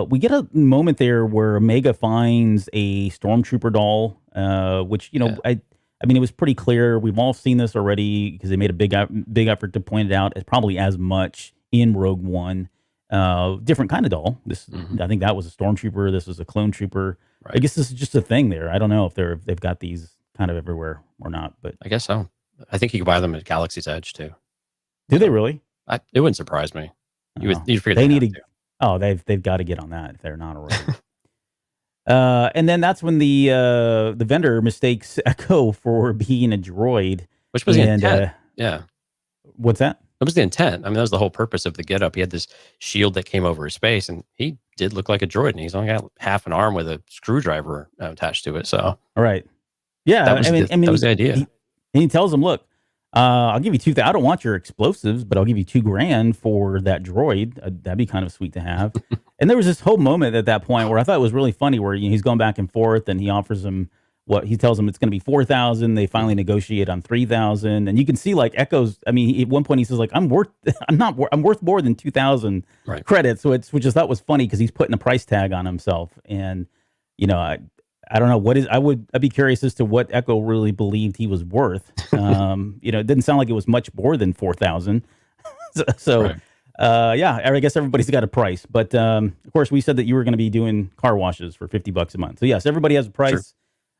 We get a moment there where Omega finds a stormtrooper doll, which, I mean, it was pretty clear. We've all seen this already because they made a big effort to point it out as probably as much in Rogue One. Different kind of doll. I think that was a stormtrooper. This was a clone trooper. Right. I guess this is just a thing there. I don't know if they've got these kind of everywhere or not, but I guess so. I think you can buy them at Galaxy's Edge too. Do they really? It wouldn't surprise me. You'd figure they need to. Oh, they've got to get on that if they're not already. And then that's when the vendor mistakes Echo for being a droid, which was the intent. Yeah. What's that? That was the intent. I mean, that was the whole purpose of the getup. He had this shield that came over his face, and he did look like a droid. And he's only got half an arm with a screwdriver attached to it. So, all right, yeah. That was the idea. He tells him, "Look, I'll give you $2,000. I don't want your explosives, but I'll give you $2,000 for that droid. That'd be kind of sweet to have." And there was this whole moment at that point where I thought it was really funny, where he's going back and forth, and he offers him what he tells him it's going to be $4,000. They finally negotiate on $3,000, and you can see like Echo's. I mean, at one point he says like, I'm worth more than 2,000 credits. So which I thought was funny because he's putting a price tag on himself, and I don't know I'd be curious as to what Echo really believed he was worth. It didn't sound like it was much more than 4,000. Yeah, I guess everybody's got a price, but of course we said that you were going to be doing car washes for $50 a month. So yes, everybody has a price. Sure.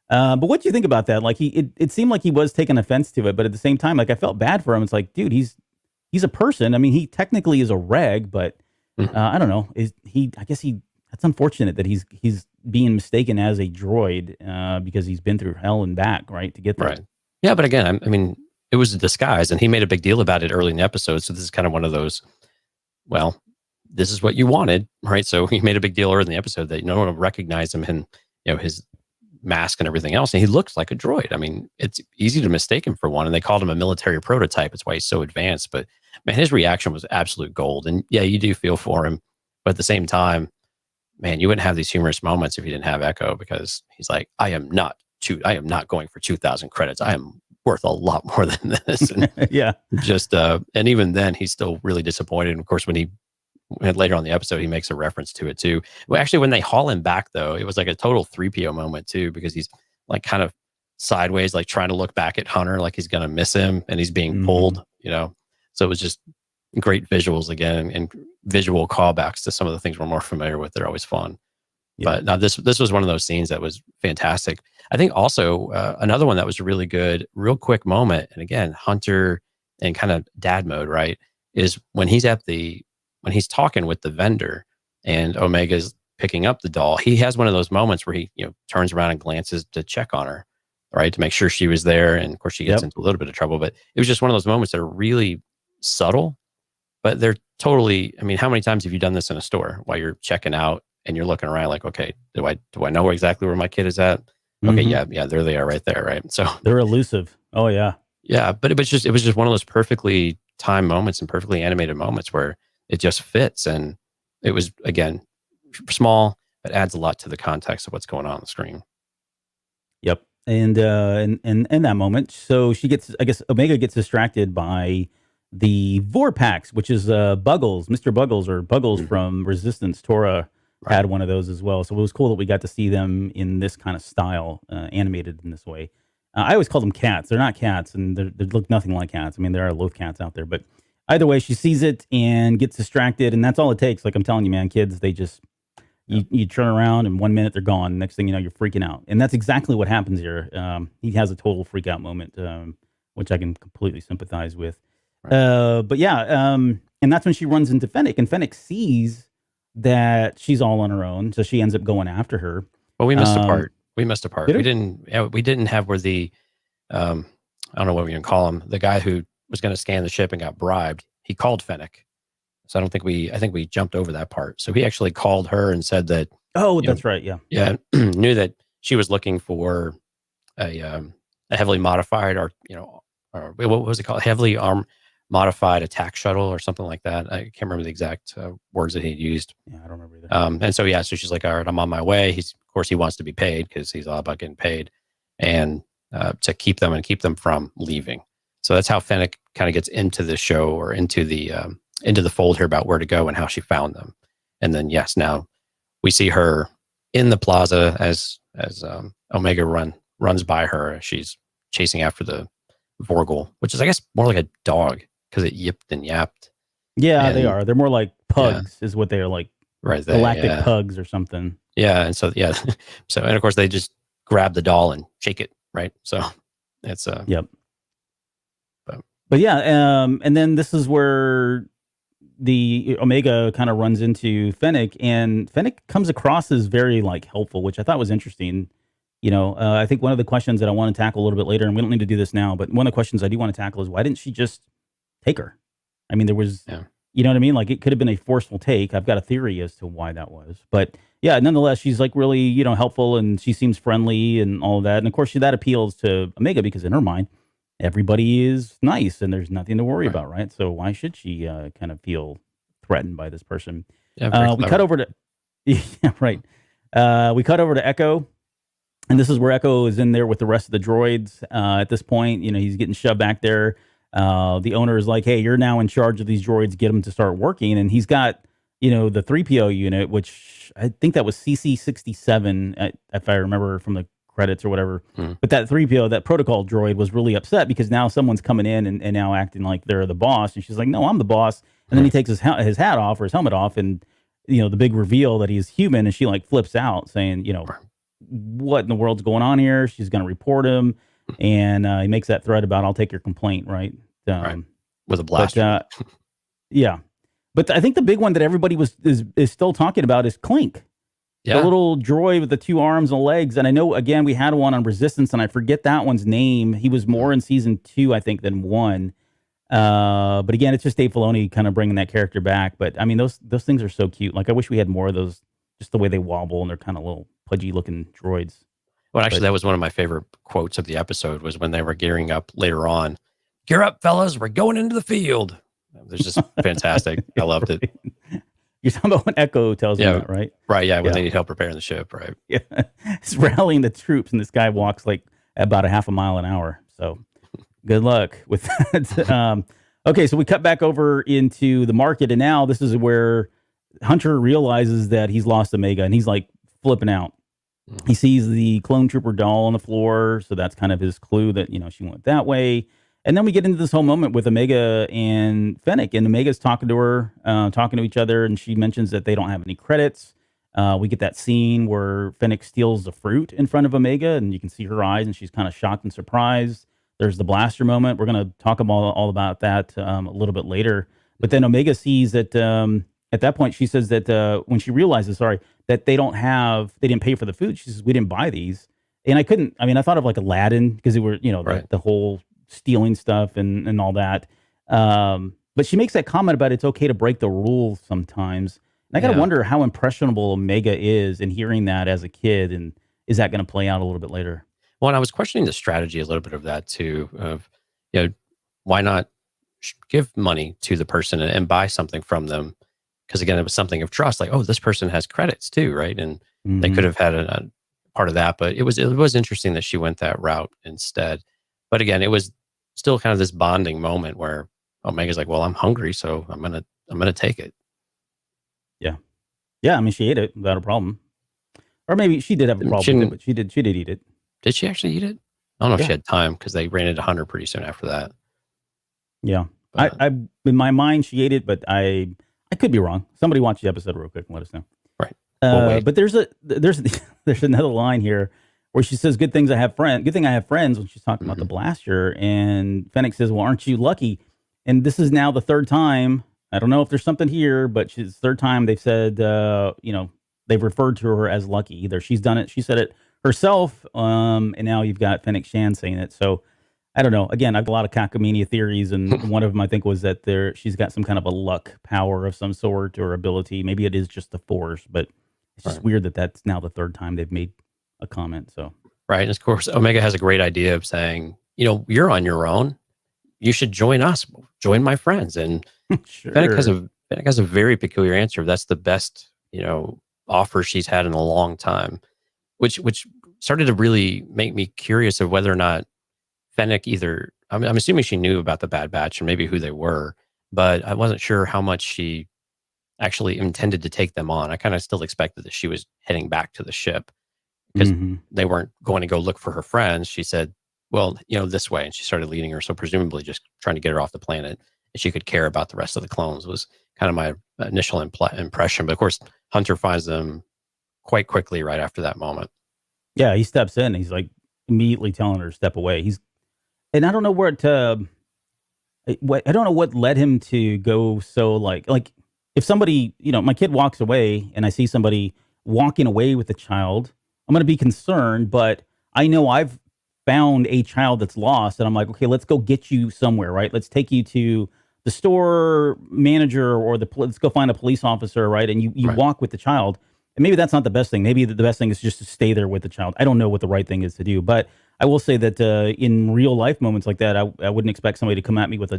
But what do you think about that? Like it seemed like he was taking offense to it, but at the same time, like I felt bad for him. It's like, dude, he's a person. I mean, he technically is a reg, but I don't know. That's unfortunate that he's being mistaken as a droid because he's been through hell and back, right, to get there. Right. Yeah, but again, I mean, it was a disguise, and he made a big deal about it early in the episode. So this is kind of one of those. Well, this is what you wanted, right? So he made a big deal early in the episode that no one would recognize him and his mask and everything else, and he looks like a droid. I mean, it's easy to mistake him for one, and they called him a military prototype. It's why he's so advanced. But man, his reaction was absolute gold, and yeah, you do feel for him, but at the same time, man, you wouldn't have these humorous moments if you didn't have Echo, because he's like, I am not going for 2,000 credits. I am worth a lot more than this. And yeah, just and even then, he's still really disappointed. And of course, when later on in the episode, he makes a reference to it too. Well, actually, when they haul him back, though, it was like a total 3PO moment too, because he's like kind of sideways, like trying to look back at Hunter, like he's gonna miss him, and he's being pulled. So it was just great visuals again, and visual callbacks to some of the things we're more familiar with. They're always fun. Yeah. But now this was one of those scenes that was fantastic. I think also another one that was really good, real quick moment, and again, Hunter in kind of dad mode, right, is when he's talking with the vendor and Omega's picking up the doll. He has one of those moments where he turns around and glances to check on her, right, to make sure she was there. And of course, she gets into a little bit of trouble. But it was just one of those moments that are really subtle, but they're totally. I mean, how many times have you done this in a store while you're checking out and you're looking around like, okay, do I know exactly where my kid is at? Okay, yeah, there they are, right there, right. So they're elusive. Oh yeah, yeah. But it was just one of those perfectly timed moments and perfectly animated moments where it just fits, and it was again small, but adds a lot to the context of what's going on the screen. Yep, and in that moment, so Omega gets distracted by the Vorpax, which is Buggles, Mr. Buggles, or Buggles from Resistance. Tora had one of those as well, so it was cool that we got to see them in this kind of style, animated in this way. I always call them cats. They're not cats, and they look nothing like cats. I mean, there are loaf cats out there, but either way, she sees it and gets distracted, and that's all it takes. Like I'm telling you, man, kids, they You turn around and 1 minute they're gone. Next thing you know, you're freaking out. And that's exactly what happens here. He has a total freak out moment, which I can completely sympathize with. Right. But yeah, and that's when she runs into Fennec, and Fennec sees that she's all on her own, so she ends up going after her. Well, we missed a part. We missed a part. Did We we? didn't. We didn't have where the, I don't know what we can call him. The guy who was going to scan the ship and got bribed. He called Fennec. So I think we jumped over that part. So he actually called her and said that. Oh, that's right. Yeah. Yeah, knew that she was looking for a heavily modified, or or what was it called? Heavily modified attack shuttle or something like that. I can't remember the exact words that he used. Yeah, I don't remember either. And so so she's like, all right, I'm on my way. Of course, he wants to be paid because he's all about getting paid, and to keep them from leaving. So that's how Fennec kind of gets into the show, or into the fold here, about where to go and how she found them. And then yes, now we see her in the plaza as Omega runs by her. She's chasing after the Vorgel, which is, I guess, more like a dog because it yipped and yapped. Yeah, And they are. They're more like pugs, is what they are, like right there, galactic pugs or something. Yeah, and so so and of course they just grab the doll and shake it, right? So it's Yep. But yeah, and then this is where the Omega kind of runs into Fennec, and Fennec comes across as very like helpful, which I thought was interesting. I think one of the questions that I want to tackle a little bit later, and we don't need to do this now, but one of the questions I do want to tackle is, why didn't she just take her? I mean, there was, you know what I mean? Like, it could have been a forceful take. I've got a theory as to why that was, but yeah, nonetheless, she's like really, helpful, and she seems friendly and all of that. And of course, that appeals to Omega because in her mind, everybody is nice and there's nothing to worry about, right? So why should she kind of feel threatened by this person? Yeah, we cut over to, yeah, right. We cut over to Echo, and this is where Echo is in there with the rest of the droids. At this point, he's getting shoved back there. The owner is like, hey, you're now in charge of these droids. Get them to start working. And he's got, the 3PO unit, which I think that was CC-67, if I remember from the credits or whatever. But that 3PO, that protocol droid, was really upset because now someone's coming in and now acting like they're the boss. And she's like, no, I'm the boss. And then he takes his hat off, or his helmet off, and, the big reveal that he's human. And she like flips out saying, what in the world's going on here? She's going to report him. And he makes that threat about, I'll take your complaint, right? Right. With a blaster. But, yeah. But I think the big one that everybody is still talking about is Clink. Yeah. The little droid with the 2 arms and legs. And I know, again, we had one on Resistance, and I forget that one's name. He was more in season 2, I think, than 1. But again, it's just Dave Filoni kind of bringing that character back. But I mean, those things are so cute. Like, I wish we had more of those, just the way they wobble, and they're kind of little pudgy looking droids. Well, actually, that was one of my favorite quotes of the episode, was when they were gearing up later on. Gear up, fellas. We're going into the field. It was just fantastic. I loved it. You're talking about when Echo tells him that, right? Right, yeah, when they need help preparing the ship, right? Yeah. It's rallying the troops, and this guy walks like about a half a mile an hour. So good luck with that. Okay, so we cut back over into the market, and now this is where Hunter realizes that he's lost Omega, and he's like flipping out. He sees the clone trooper doll on the floor, so that's kind of his clue that, she went that way. And then we get into this whole moment with Omega and Fennec, and Omega's talking to her, talking to each other, and she mentions that they don't have any credits. We get that scene where Fennec steals the fruit in front of Omega, and you can see her eyes, and she's kind of shocked and surprised. There's the blaster moment. We're going to talk all about that a little bit later. But then Omega sees that at that point, she says that when she realizes, that they didn't pay for the food. She says, we didn't buy these. And I thought of like Aladdin, because they were, the whole stealing stuff and all that. But she makes that comment about it's okay to break the rules sometimes. And I got to wonder how impressionable Omega is in hearing that as a kid. And is that going to play out a little bit later? Well, and I was questioning the strategy a little bit of that too, of, why not give money to the person and buy something from them? Because again, it was something of trust, like, oh, this person has credits too, right? And they could have had a part of that, but it was interesting that she went that route instead. But again, it was still kind of this bonding moment where Omega's like, well, I'm hungry, so I'm gonna take it. Yeah. I mean, she ate it without a problem, or maybe she did have a problem with it, but she did eat it. Did she actually eat it? I don't know if she had time, because they ran into Hunter pretty soon after that. Yeah, but, I in my mind she ate it, but I could be wrong. Somebody watch the episode real quick and let us know. Right. We'll wait. But there's there's another line here where she says, "Good things I have friends. Good thing I have friends." When she's talking about the blaster, and Fennec says, "Well, aren't you lucky?" And this is now the third time. I don't know if there's something here, but she's the third time they've said, they've referred to her as lucky. Either she's done it, she said it herself, and now you've got Fennec Shan saying it. So I don't know. Again, I've got a lot of cockamamie theories, and one of them I think was that she's got some kind of a luck power of some sort or ability. Maybe it is just the Force, but it's just weird that that's now the third time they've made a comment. So Right. And of course, Omega has a great idea of saying, you're on your own. You should join us, join my friends. And sure. Fennec has a very peculiar answer. That's the best, offer she's had in a long time, which started to really make me curious of whether or not Fennec I'm assuming she knew about the Bad Batch and maybe who they were, but I wasn't sure how much she actually intended to take them on. I kind of still expected that she was heading back to the ship because they weren't going to go look for her friends. She said, well, this way. And she started leading her. So presumably just trying to get her off the planet and she could care about the rest of the clones was kind of my initial impression. But of course, Hunter finds them quite quickly right after that moment. Yeah, he steps in. He's like immediately telling her to step away. And I don't know I don't know what led him to go so like if somebody, my kid walks away and I see somebody walking away with a child, I'm going to be concerned, but I know I've found a child that's lost and I'm like, okay, let's go get you somewhere, right? Let's take you to the store manager or let's go find a police officer, right? And you walk with the child. And maybe that's not the best thing. Maybe the best thing is just to stay there with the child. I don't know what the right thing is to do, but I will say that in real life moments like that, I wouldn't expect somebody to come at me with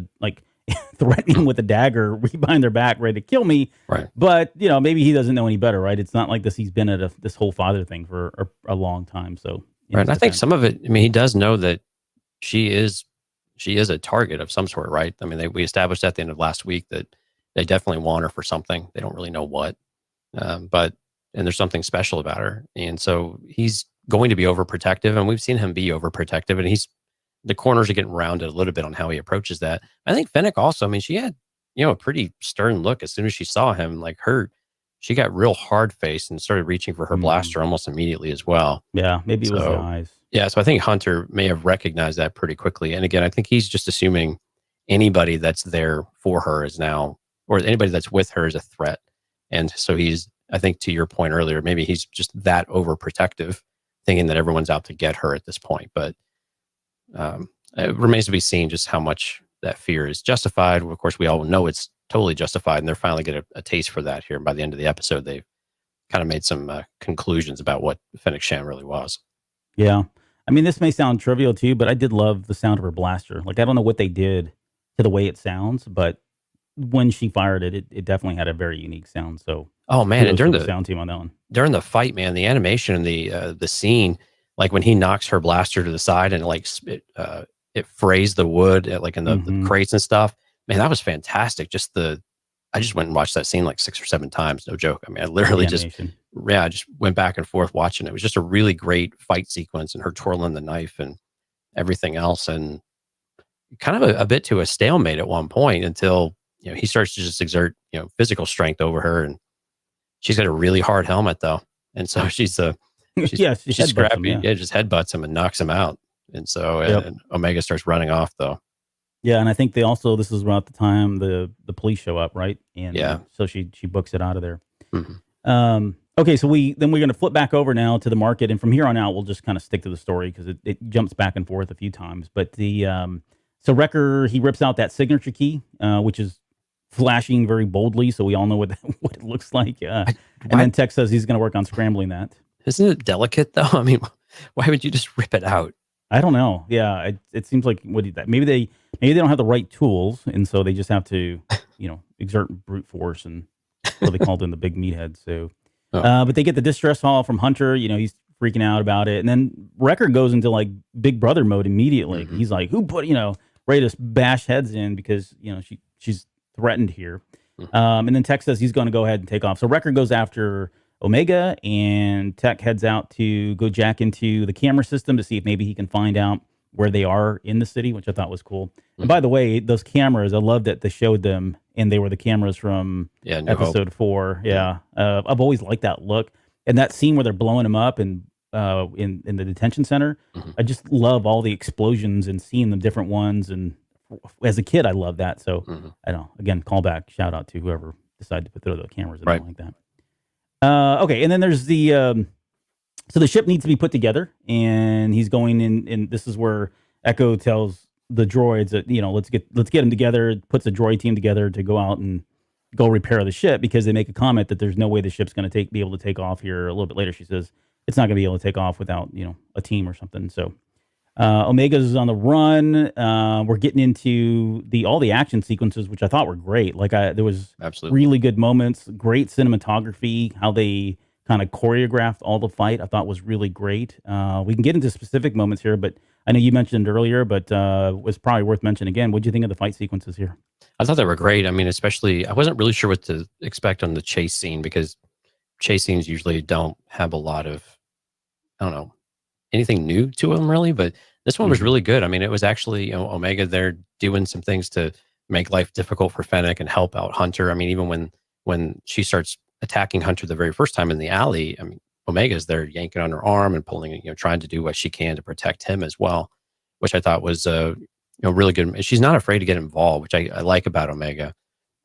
threatening with a dagger behind their back, ready to kill me. Right. But maybe he doesn't know any better, right? It's not like this. He's been at this whole father thing for a long time. So right. And I think some of it. I mean, he does know that she is a target of some sort, right? I mean, we established at the end of last week that they definitely want her for something. They don't really know what, and there's something special about her, and so he's going to be overprotective, and we've seen him be overprotective, and the corners are getting rounded a little bit on how he approaches that. I think Fennec also, I mean, she had, a pretty stern look as soon as she saw him, she got real hard faced and started reaching for her blaster almost immediately as well. Yeah, maybe it was the eyes. Yeah, so I think Hunter may have recognized that pretty quickly. And again, I think he's just assuming anybody that's there for her is now, or anybody that's with her is a threat. And so I think to your point earlier, maybe he's just that overprotective, thinking that everyone's out to get her at this point. But it remains to be seen just how much that fear is justified. Of course, we all know it's totally justified, and they're finally getting a taste for that here. And by the end of the episode, they've kind of made some conclusions about what Fennec Shan really was. Yeah. I mean, this may sound trivial too, but I did love the sound of her blaster. I don't know what they did to the way it sounds, but when she fired it definitely had a very unique sound. So, oh man, and during the sound team on that one, during the fight, man, the animation and the scene, like when he knocks her blaster to the side and it frays the wood in the crates and stuff, man, that was fantastic. I just went and watched that scene 6 or 7 times. No joke. I mean, I literally I just went back and forth watching it. It was just a really great fight sequence and her twirling the knife and everything else. And kind of a bit to a stalemate at one point until, he starts to just exert, physical strength over her. And she's got a really hard helmet though. And so she's scrappy. Him, just headbutts him and knocks him out. And so and Omega starts running off though. Yeah, and I think this is about the time the police show up, right? And so she books it out of there. Mm-hmm. Okay, so we're going to flip back over now to the market, and from here on out, we'll just kind of stick to the story because it jumps back and forth a few times. But so Wrecker, he rips out that signature key, which is flashing very boldly, so we all know what it looks like. And then Tech says he's going to work on scrambling that. Isn't it delicate though? I mean, why would you just rip it out? I don't know. Yeah, it seems like maybe they don't have the right tools, and so they just have to, exert brute force, and what they called in the big meathead. So, but they get the distress call from Hunter. He's freaking out about it, and then Wrecker goes into Big Brother mode immediately. Mm-hmm. He's like, "Who put ready to bash heads in because she's threatened here." Mm-hmm. And then Tech says he's going to go ahead and take off. So Wrecker goes after Omega, and Tech heads out to go jack into the camera system to see if maybe he can find out where they are in the city, which I thought was cool. And by the way, those cameras, I love that they showed them, and they were the cameras from New Hope. episode 4. Yeah, I've always liked that look, and that scene where they're blowing them up and in the detention center. I just love all the explosions and seeing the different ones. And as a kid, I love that. So I don't know. Again, callback, shout out to whoever decided to put the cameras in like that. Okay, and then there's the so the ship needs to be put together, and he's going in, and this is where Echo tells the droids that, let's get them together, puts a droid team together to go out and go repair the ship, because they make a comment that there's no way the ship's going to be able to take off here. A little bit later, she says it's not going to be able to take off without, a team or something. So Omega's on the run. We're getting into all the action sequences, which I thought were great. Like there was really good moments, great cinematography, how they kind of choreographed all the fight. I thought was really great. We can get into specific moments here, but I know you mentioned earlier, but was probably worth mentioning again. What do you think of the fight sequences here? I thought they were great. I mean, especially, I wasn't really sure what to expect on the chase scene, because chase scenes usually don't have a lot of, I don't know, anything new to them really, but this one was really good. I mean, it was actually, Omega there doing some things to make life difficult for Fennec and help out Hunter. I mean, even when she starts attacking Hunter the very first time in the alley, I mean, Omega's there yanking on her arm and pulling, trying to do what she can to protect him as well, which I thought was, really good. She's not afraid to get involved, which I like about Omega.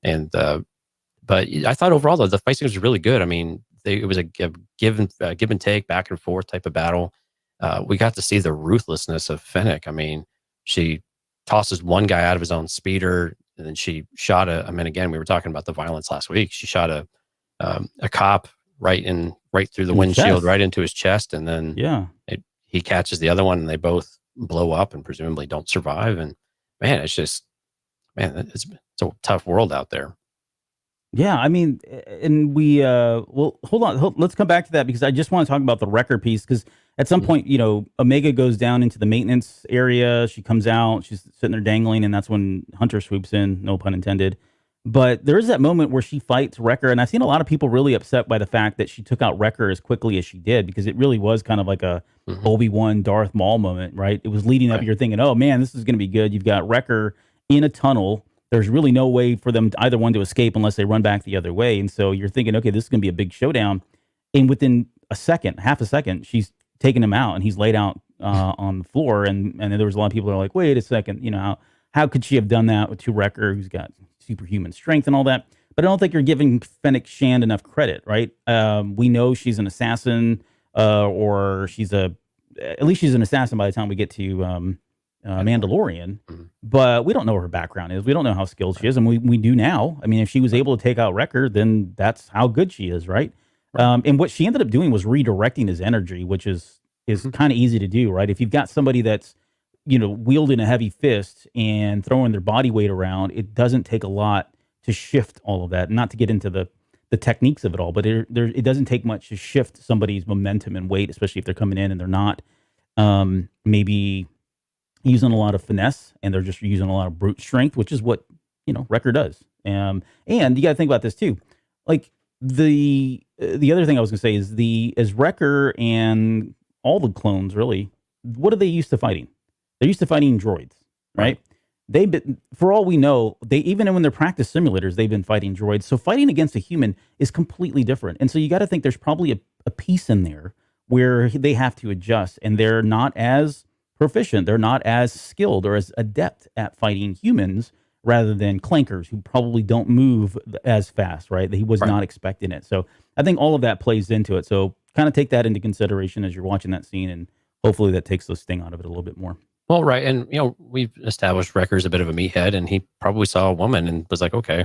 And, but I thought overall the fight scene was really good. I mean, it was a give and take, back and forth type of battle. We got to see the ruthlessness of Fennec. I mean, she tosses one guy out of his own speeder, and then she shot again, we were talking about the violence last week. She shot a cop right through the windshield, right into his chest, and then he catches the other one, and they both blow up and presumably don't survive. And man, it's it's a tough world out there. Yeah, I mean, and we well, hold on, let's come back to that, because I just want to talk about the wrecker piece, because at some point, Omega goes down into the maintenance area. She comes out, she's sitting there dangling, and that's when Hunter swoops in, no pun intended. But there is that moment where she fights Wrecker, and I've seen a lot of people really upset by the fact that she took out Wrecker as quickly as she did, because it really was kind of like a Obi-Wan Darth Maul moment, right? It was leading up, you're thinking, oh man, this is going to be good. You've got Wrecker in a tunnel. There's really no way for them, either one, to escape unless they run back the other way. And so you're thinking, okay, this is going to be a big showdown. And within half a second, she's taking him out, and he's laid out on the floor. And there was a lot of people that are like, wait a second, how could she have done that to Wrecker, who's got superhuman strength and all that? But I don't think you're giving Fennec Shand enough credit, right? We know she's an assassin, or at least she's an assassin by the time we get to Mandalorian, but we don't know what her background is. We don't know how skilled she is, and we do now. I mean, if she was able to take out Wrecker, then that's how good she is, right? And what she ended up doing was redirecting his energy, which is kind of easy to do, right? If you've got somebody that's wielding a heavy fist and throwing their body weight around, it doesn't take a lot to shift all of that. Not to get into the techniques of it all, but it doesn't take much to shift somebody's momentum and weight, especially if they're coming in and they're not maybe using a lot of finesse, and they're just using a lot of brute strength, which is what Wrecker does. And you got to think about this too. Like the other thing I was going to say is Wrecker and all the clones, really, what are they used to fighting? They're used to fighting droids, right? They've been, for all we know, even when they're practice simulators, they've been fighting droids. So fighting against a human is completely different. And so you got to think there's probably a piece in there where they have to adjust, and they're not as proficient, they're not as skilled or as adept at fighting humans, rather than clankers, who probably don't move as fast, right? He was not expecting it. So I think all of that plays into it. So kind of take that into consideration as you're watching that scene, and hopefully that takes the sting out of it a little bit more. Well, right. And, we've established Wrecker's a bit of a meathead, and he probably saw a woman and was like, okay,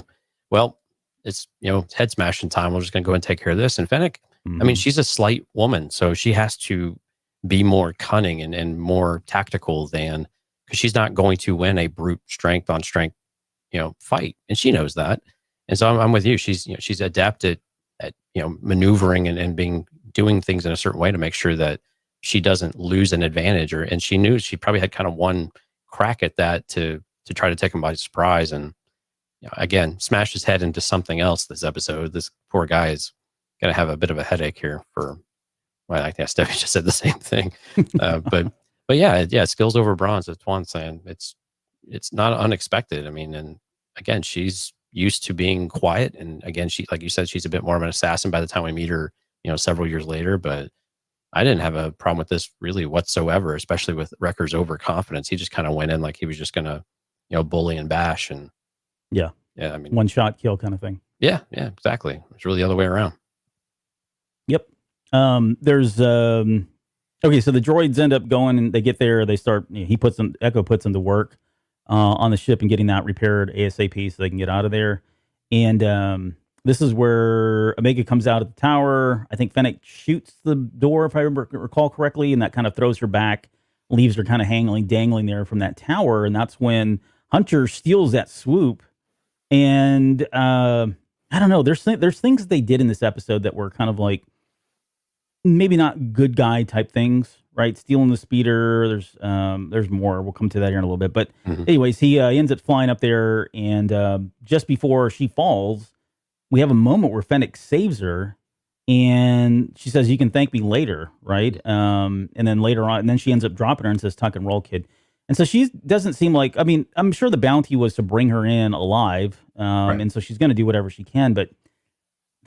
well, it's, head smashing time. We're just going to go and take care of this. And Fennec, I mean, she's a slight woman, so she has to be more cunning and more tactical because she's not going to win a brute strength on strength, fight. And she knows that. And so I'm with you. She's adapted at, maneuvering and doing things in a certain way to make sure that she doesn't lose an advantage, and she knew she probably had kind of one crack at that to try to take him by surprise, and again smash his head into something else this episode. This poor guy is going to have a bit of a headache here for, well, I guess Steffi just said the same thing. But But yeah, skills over bronze. That's one saying. It's not unexpected. I mean, and again, she's used to being quiet, and again, she, like you said, she's a bit more of an assassin by the time we meet her, several years later. But I didn't have a problem with this really whatsoever, especially with Wrecker's overconfidence. He just kind of went in like he was just gonna, bully and bash, and Yeah. yeah, I mean, One shot kill kind of thing. yeah, exactly. It's really the other way around. Yep. There's okay, so the droids end up going and they get there, they start, Echo puts them to work on the ship and getting that repaired ASAP so they can get out of there. And this is where Omega comes out of the tower. I think Fennec shoots the door, if I recall correctly, and that kind of throws her back, leaves her kind of dangling there from that tower. And that's when Hunter steals that swoop. And I don't know, there's things they did in this episode that were kind of like maybe not good guy type things, right? Stealing the speeder. There's more. We'll come to that here in a little bit. But anyways, he ends up flying up there, and just before she falls, we have a moment where Fennec saves her, and she says, "You can thank me later," right? And then later on, and then she ends up dropping her and says, "Tuck and roll, kid." And so she doesn't seem like, I mean, I'm sure the bounty was to bring her in alive, Right. and so she's going to do whatever she can, but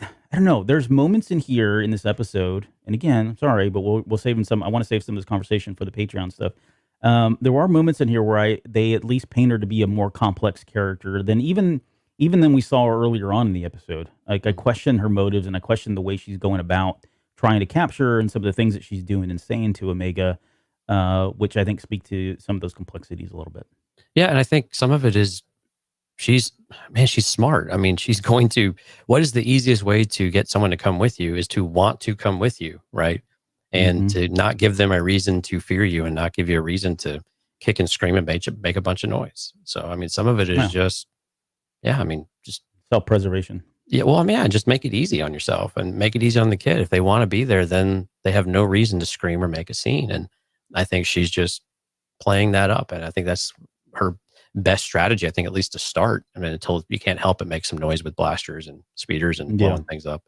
I don't know. There's moments in here in this episode, and again, I'm sorry, but we'll save some. I want to save some of this conversation for the Patreon stuff. There are moments in here where they at least paint her to be a more complex character than even than we saw earlier on in the episode. Like, I question her motives, and I question the way she's going about trying to capture her, and some of the things that she's doing and saying to Omega, which I think speak to some of those complexities a little bit. Yeah, and I think some of it is she's smart. I mean, she's going to, what is the easiest way to get someone to come with you is to want to come with you, right? And to not give them a reason to fear you and not give you a reason to kick and scream and make a bunch of noise. So, I mean, some of it is just self-preservation. Yeah, well, I mean, just make it easy on yourself and make it easy on the kid. If they want to be there, then they have no reason to scream or make a scene. And I think she's just playing that up. And I think that's her best strategy, I think, at least to start. I mean, until you can't help but make some noise with blasters and speeders and blowing things up.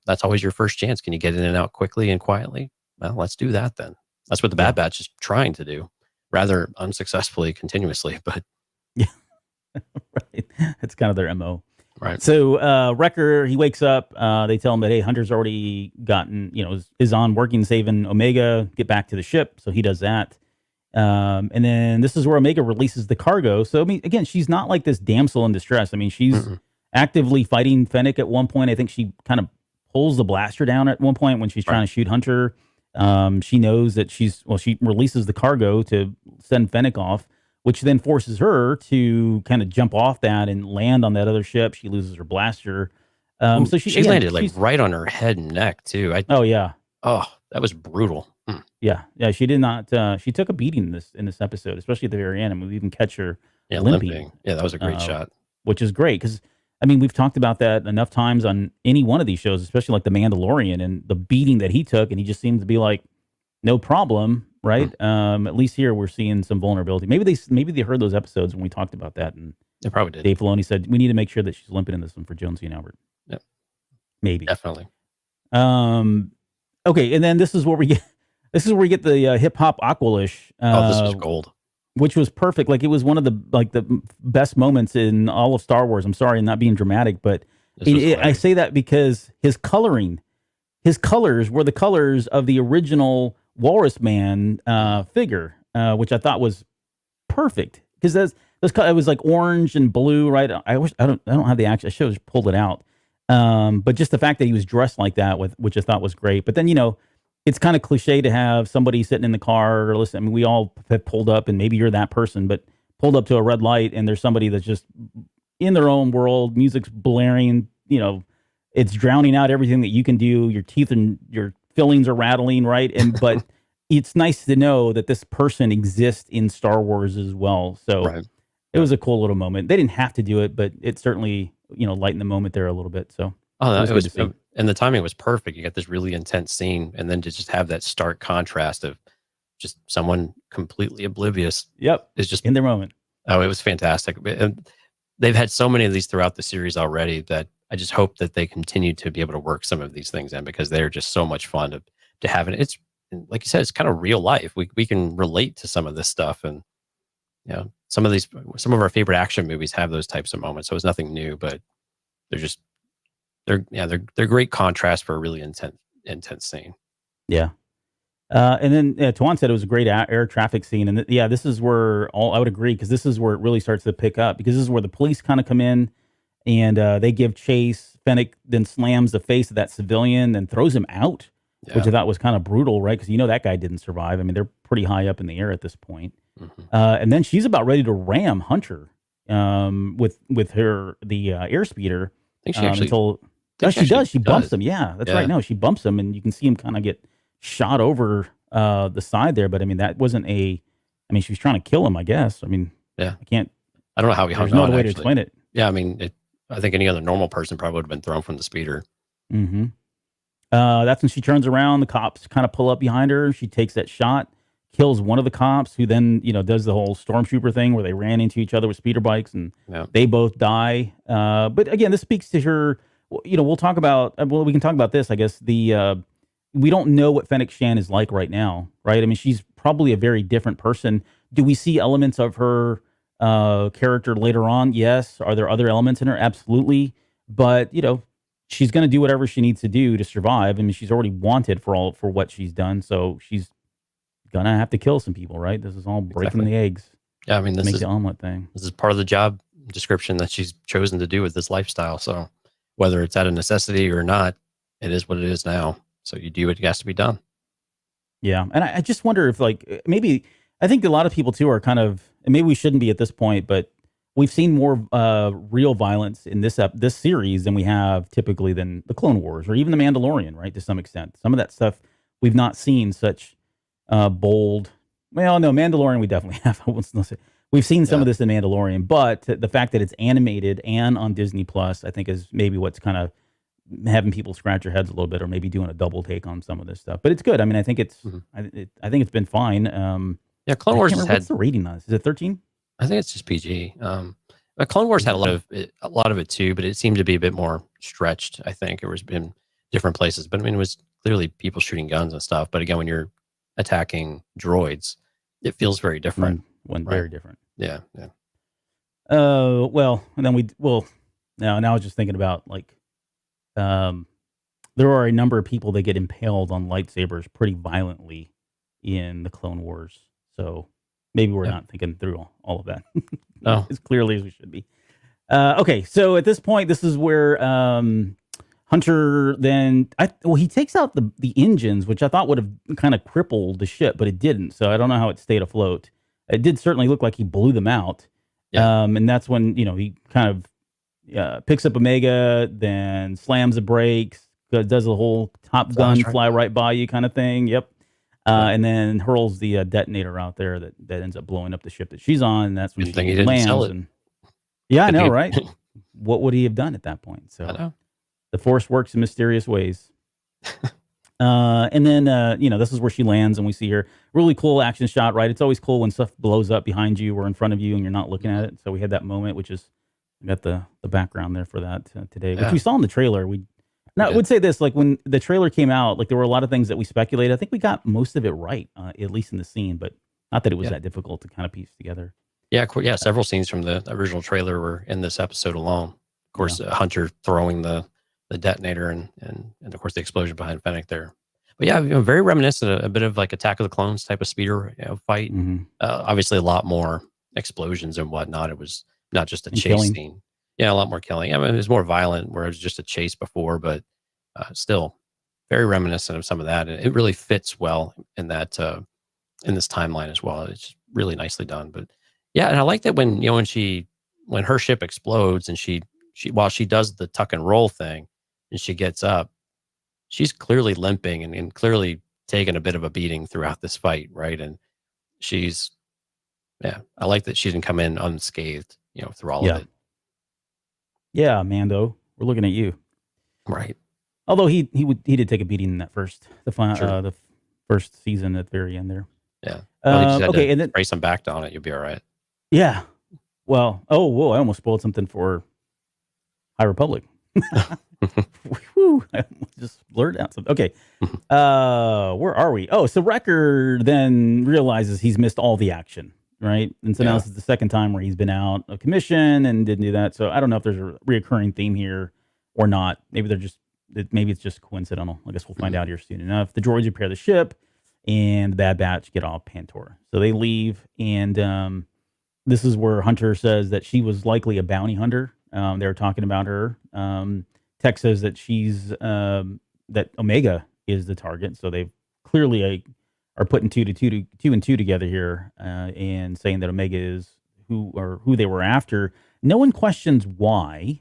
That's always your first chance. Can you get in and out quickly and quietly? Well, let's do that then. That's what the Bad Batch is trying to do, rather unsuccessfully, continuously. But yeah, right. That's kind of their MO. Right. So Wrecker, he wakes up. They tell him that, hey, Hunter's already gotten, is on working, saving Omega, get back to the ship. So he does that. And then this is where Omega releases the cargo. So, I mean, again, she's not like this damsel in distress. I mean, she's actively fighting Fennec at one point. I think she kind of pulls the blaster down at one point when she's trying to shoot Hunter. She knows that she releases the cargo to send Fennec off, which then forces her to kind of jump off that and land on that other ship. She loses her blaster. So she landed like right on her head and neck too. Oh, that was brutal. Yeah. She did not. She took a beating in this episode, especially at the very end. I mean, we even catch her limping. Yeah, that was a great shot. Which is great because, I mean, we've talked about that enough times on any one of these shows, especially like The Mandalorian and the beating that he took, and he just seems to be like, no problem, right? At least here we're seeing some vulnerability. Maybe they heard those episodes when we talked about that, and they probably did. Dave Filoni said we need to make sure that she's limping in this one for Jonesy and Albert. Yep. Maybe. Definitely. Okay, and then this is where we get the hip hop Aqualish. This was gold. Which was perfect. Like, it was one of the best moments in all of Star Wars. I'm sorry, I'm not being dramatic, but I say that because his colors were the colors of the original Walrus Man figure, which I thought was perfect because it was like orange and blue, right? I don't have the action. I should have pulled it out, but just the fact that he was dressed like that, which I thought was great. But then it's kind of cliche to have somebody sitting in the car or listen. I mean, we all have pulled up, and maybe you're that person, but pulled up to a red light, and there's somebody that's just in their own world. Music's blaring. It's drowning out everything that you can do. Your teeth and your fillings are rattling, right? But it's nice to know that this person exists in Star Wars as well. So it was a cool little moment. They didn't have to do it, but it certainly lightened the moment there a little bit. So it was and the timing was perfect. You got this really intense scene, and then to just have that stark contrast of just someone completely oblivious. Yep, is just in their moment. Oh, it was fantastic. And they've had so many of these throughout the series already that I just hope that they continue to be able to work some of these things in because they're just so much fun to have. And it's and like you said, it's kind of real life. We can relate to some of this stuff, and some of our favorite action movies have those types of moments. So it's nothing new, but they're just they're great contrast for a really intense scene. Yeah. And then Tuan said it was a great air traffic scene. And this is where I would agree, because this is where it really starts to pick up, because this is where the police kind of come in and they give chase. Fennec then slams the face of that civilian, then throws him out, which I thought was kind of brutal, right? Because that guy didn't survive. I mean, they're pretty high up in the air at this point. And then she's about ready to ram Hunter with her the airspeeder. I think she actually she does. She bumps him. Yeah, that's right. No, she bumps him, and you can see him kind of get shot over the side there. But I mean, that wasn't she was trying to kill him, I guess. I mean, yeah, I don't know how he hung on. There's no other way to explain it. Yeah, I mean, I think any other normal person probably would have been thrown from the speeder. Mm-hmm. That's when she turns around. The cops kind of pull up behind her. She takes that shot, kills one of the cops, who then does the whole stormtrooper thing where they ran into each other with speeder bikes, and they both die. But again, this speaks to her. We'll talk about. We can talk about this. I guess we don't know what Fennec Shand is like right now, right? I mean, she's probably a very different person. Do we see elements of her character later on? Yes. Are there other elements in her? Absolutely. But she's going to do whatever she needs to do to survive. I mean, she's already wanted for what she's done, so she's gonna have to kill some people, right? This is all breaking the eggs. Yeah, I mean, this make is the omelet thing. This is part of the job description that she's chosen to do with this lifestyle. So whether it's out of necessity or not, it is what it is now. So you do what has to be done. Yeah, and I just wonder if maybe I think a lot of people too are kind of, and maybe we shouldn't be at this point, but we've seen more real violence in this series than we have typically than the Clone Wars or even the Mandalorian, right? To some extent, some of that stuff we've not seen such bold. Well, no, Mandalorian we definitely have. We've seen some of this in Mandalorian, but the fact that it's animated and on Disney Plus, I think, is maybe what's kind of having people scratch their heads a little bit, or maybe doing a double take on some of this stuff. But it's good. I mean, I think it's I think it's been fine. Clone Wars has had, what's the rating on this? Is it 13? I think it's just PG. But Clone Wars had a lot of it too, but it seemed to be a bit more stretched. I think it was in different places, but I mean, it was clearly people shooting guns and stuff. But again, when you're attacking droids, it feels very different. Very different. Yeah. Well, and then now I was just thinking about there are a number of people that get impaled on lightsabers pretty violently in the Clone Wars. So maybe we're not thinking through all of that as clearly as we should be. Okay, so at this point, this is where Hunter then he takes out the engines, which I thought would have kind of crippled the ship, but it didn't. So I don't know how it stayed afloat. It did certainly look like he blew them out. Yeah. And that's when he kind of picks up Omega, then slams the brakes, does the whole Top Gun fly right by you kind of thing. Yep. And then hurls the detonator out there that ends up blowing up the ship that she's on. And that's when she lands. I know, right? What would he have done at that point? So I know. The Force works in mysterious ways. And then, this is where she lands, and we see her really cool action shot, right? It's always cool when stuff blows up behind you or in front of you and you're not looking at it. So we had that moment, which is, I got the background there for that today, which we saw in the trailer. I would say this, when the trailer came out, there were a lot of things that we speculated. I think we got most of it right, at least in the scene, but not that it was that difficult to kind of piece together. Yeah, several scenes from the original trailer were in this episode alone. Of course, Hunter throwing the detonator and of course the explosion behind Fennec there. But very reminiscent, a bit of Attack of the Clones type of speeder fight. Obviously a lot more explosions and whatnot. It was not just a chase scene. Yeah, a lot more killing. I mean, it was more violent where it was just a chase before, but still very reminiscent of some of that. And it really fits well in that in this timeline as well. It's really nicely done. But and I like that when when her ship explodes and she while she does the tuck and roll thing and she gets up, she's clearly limping and clearly taking a bit of a beating throughout this fight, right? And she's I like that she didn't come in unscathed, through all of it. Yeah, Mando, we're looking at you. Right. Although he did take a beating in that the first season at the very end there. Yeah. Well, okay, and then spray some back on it, you'll be all right. Yeah. Well, I almost spoiled something for High Republic. Whew, I just blurred out something. Okay. Where are we? Oh, so Wrecker then realizes he's missed all the action, right? And so now this is the second time where he's been out of commission and didn't do that. So I don't know if there's a reoccurring theme here or not. Maybe maybe it's just coincidental. I guess we'll find out here soon enough. The droids repair the ship, and the Bad Batch get off Pantor. So they leave, and this is where Hunter says that she was likely a bounty hunter. They were talking about her. Tech says that she's that Omega is the target, so they've clearly are putting two and two together here, and saying that Omega is who they were after. No one questions why.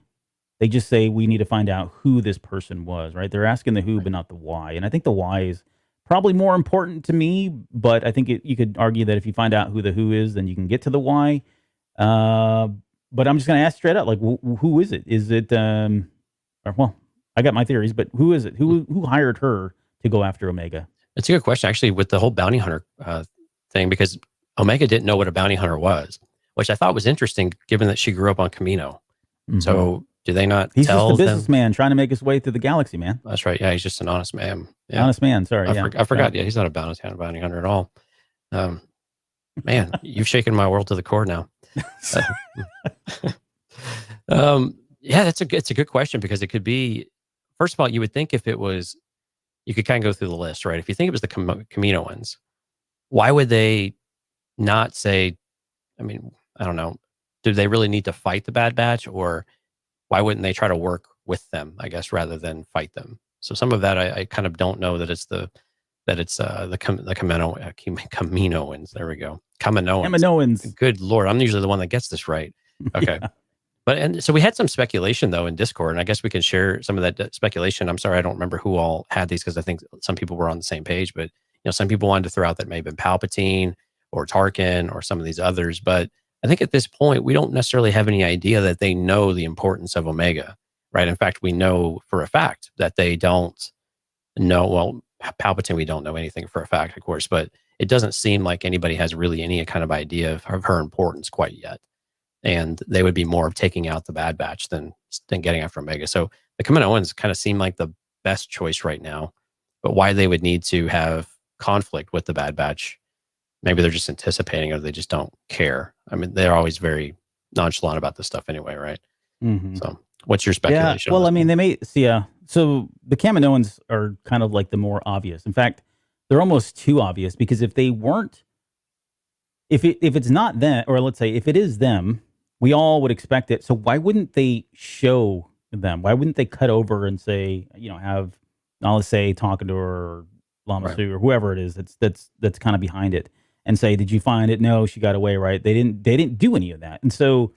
They just say we need to find out who this person was. Right? They're asking the who, but not the why. And I think the why is probably more important to me. But I think you could argue that if you find out who the who is, then you can get to the why. But I'm just going to ask straight up, like, who is it? Is it well, I got my theories, but who is it? Who hired her to go after Omega? It's a good question, actually, with the whole bounty hunter thing, because Omega didn't know what a bounty hunter was, which I thought was interesting, given that she grew up on Camino. Mm-hmm. So do they not He's tell just a businessman trying to make his way through the galaxy, man. That's right. Yeah, he's just an honest man. Yeah. Honest man, sorry. I forgot. Yeah, he's not a bounty hunter at all. Man, you've shaken my world to the core now. Yeah, it's a good question, because it could be, first of all, you would think if it was, you could kind of go through the list, right? If you think it was the Kaminoans, why would they not say, I mean, I don't know, do they really need to fight the Bad Batch, or why wouldn't they try to work with them, I guess, rather than fight them? So some of that I kind of don't know that it's the Kaminoans. There we go. Kaminoans. Good Lord, I'm usually the one that gets this right. Okay. Yeah. And so we had some speculation, though, in Discord, and I guess we can share some of that speculation. I'm sorry, I don't remember who all had these, because I think some people were on the same page, but some people wanted to throw out that may have been Palpatine or Tarkin or some of these others. But I think at this point, we don't necessarily have any idea that they know the importance of Omega, right? In fact, we know for a fact that they don't know. Well, Palpatine, we don't know anything for a fact, of course, but it doesn't seem like anybody has really any kind of idea of her importance quite yet. And they would be more of taking out the Bad Batch than getting after Omega. So the Kaminoans kind of seem like the best choice right now. But why they would need to have conflict with the Bad Batch, maybe they're just anticipating, or they just don't care. I mean, they're always very nonchalant about this stuff anyway, right? Mm-hmm. So what's your speculation? Yeah, well, I mean, they may see. So the Kaminoans are kind of like the more obvious. In fact, they're almost too obvious, because if they weren't, if it's not them, or let's say if it is them, we all would expect it. So why wouldn't they show them? Why wouldn't they cut over and say, have, let's say, talking to her, or Lama Su, or whoever it is that's kind of behind it, and say, did you find it? No, she got away, right? They didn't do any of that. And so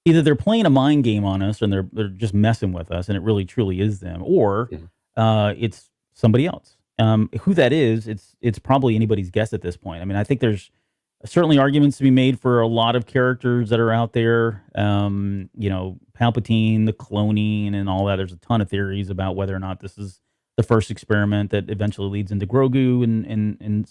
either they're playing a mind game on us, and they're just messing with us, and it really truly is them, or it's somebody else. Who that is, it's probably anybody's guess at this point. I mean, I think there's certainly arguments to be made for a lot of characters that are out there. Palpatine, the cloning, and all that. There's a ton of theories about whether or not this is the first experiment that eventually leads into Grogu, and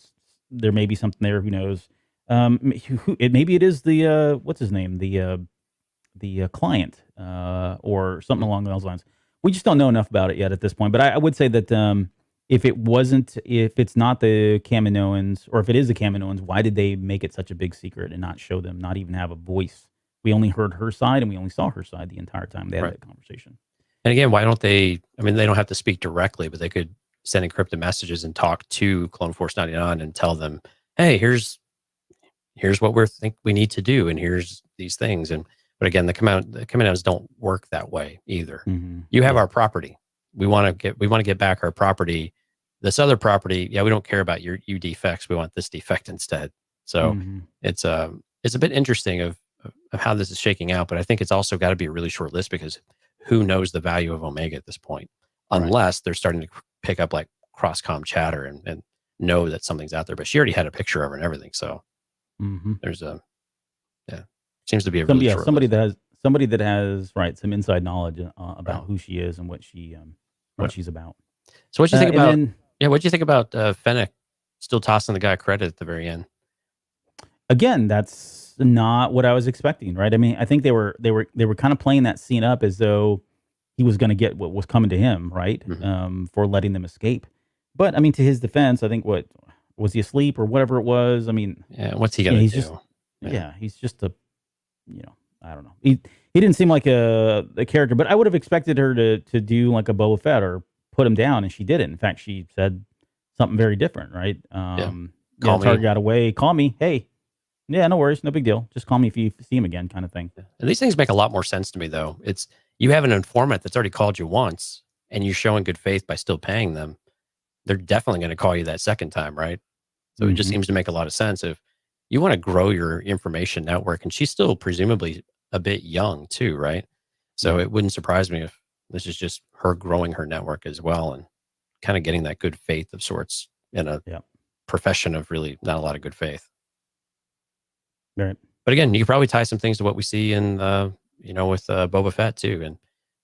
there may be something there. Who knows? Maybe it is the what's his name, the client, or something along those lines. We just don't know enough about it yet at this point. But I would say that if it's not the Kaminoans, or if it is the Kaminoans, why did they make it such a big secret and not show them, not even have a voice? We only heard her side, and we only saw her side the entire time they had that conversation. And again, why don't they, I mean, they don't have to speak directly, but they could send encrypted messages and talk to Clone Force 99 and tell them, hey, here's what we think we need to do, and here's these things. But again, the Kaminoans don't work that way either. Mm-hmm. You have our property. We want to get back our property. This other property, we don't care about you defects. We want this defect instead. So it's a bit interesting of how this is shaking out. But I think it's also got to be a really short list, because who knows the value of Omega at this point, unless they're starting to pick up like cross-comm chatter and know that something's out there. But she already had a picture of her and everything. So there's seems to be a really short somebody list. Somebody that has some inside knowledge about who she is and what she what she's about. So what do you think about? What do you think about Fennec still tossing the guy credit at the very end? Again, that's not what I was expecting, right? I mean, I think they were kind of playing that scene up as though he was going to get what was coming to him, right? For letting them escape. But I mean, to his defense, I think what was he asleep or whatever it was? I mean, Yeah, what's he you gonna know, he's do? just he's just a I don't know. He didn't seem like a character, but I would have expected her to do like a Boba Fett or put him down, and she didn't. In fact, she said something very different, right? Call me. Target got away. Call me. Hey, yeah, no worries, no big deal. Just call me if you see him again, kind of thing. And these things make a lot more sense to me, though. It's you have an informant that's already called you once, and you're showing good faith by still paying them. They're definitely going to call you that second time, right? So it just seems to make a lot of sense. If you want to grow your information network, and she's still presumably a bit young too, right? So it wouldn't surprise me if this is just her growing her network as well, and kind of getting that good faith of sorts in a profession of really not a lot of good faith. Right. But again, you could probably tie some things to what we see in, with Boba Fett too, and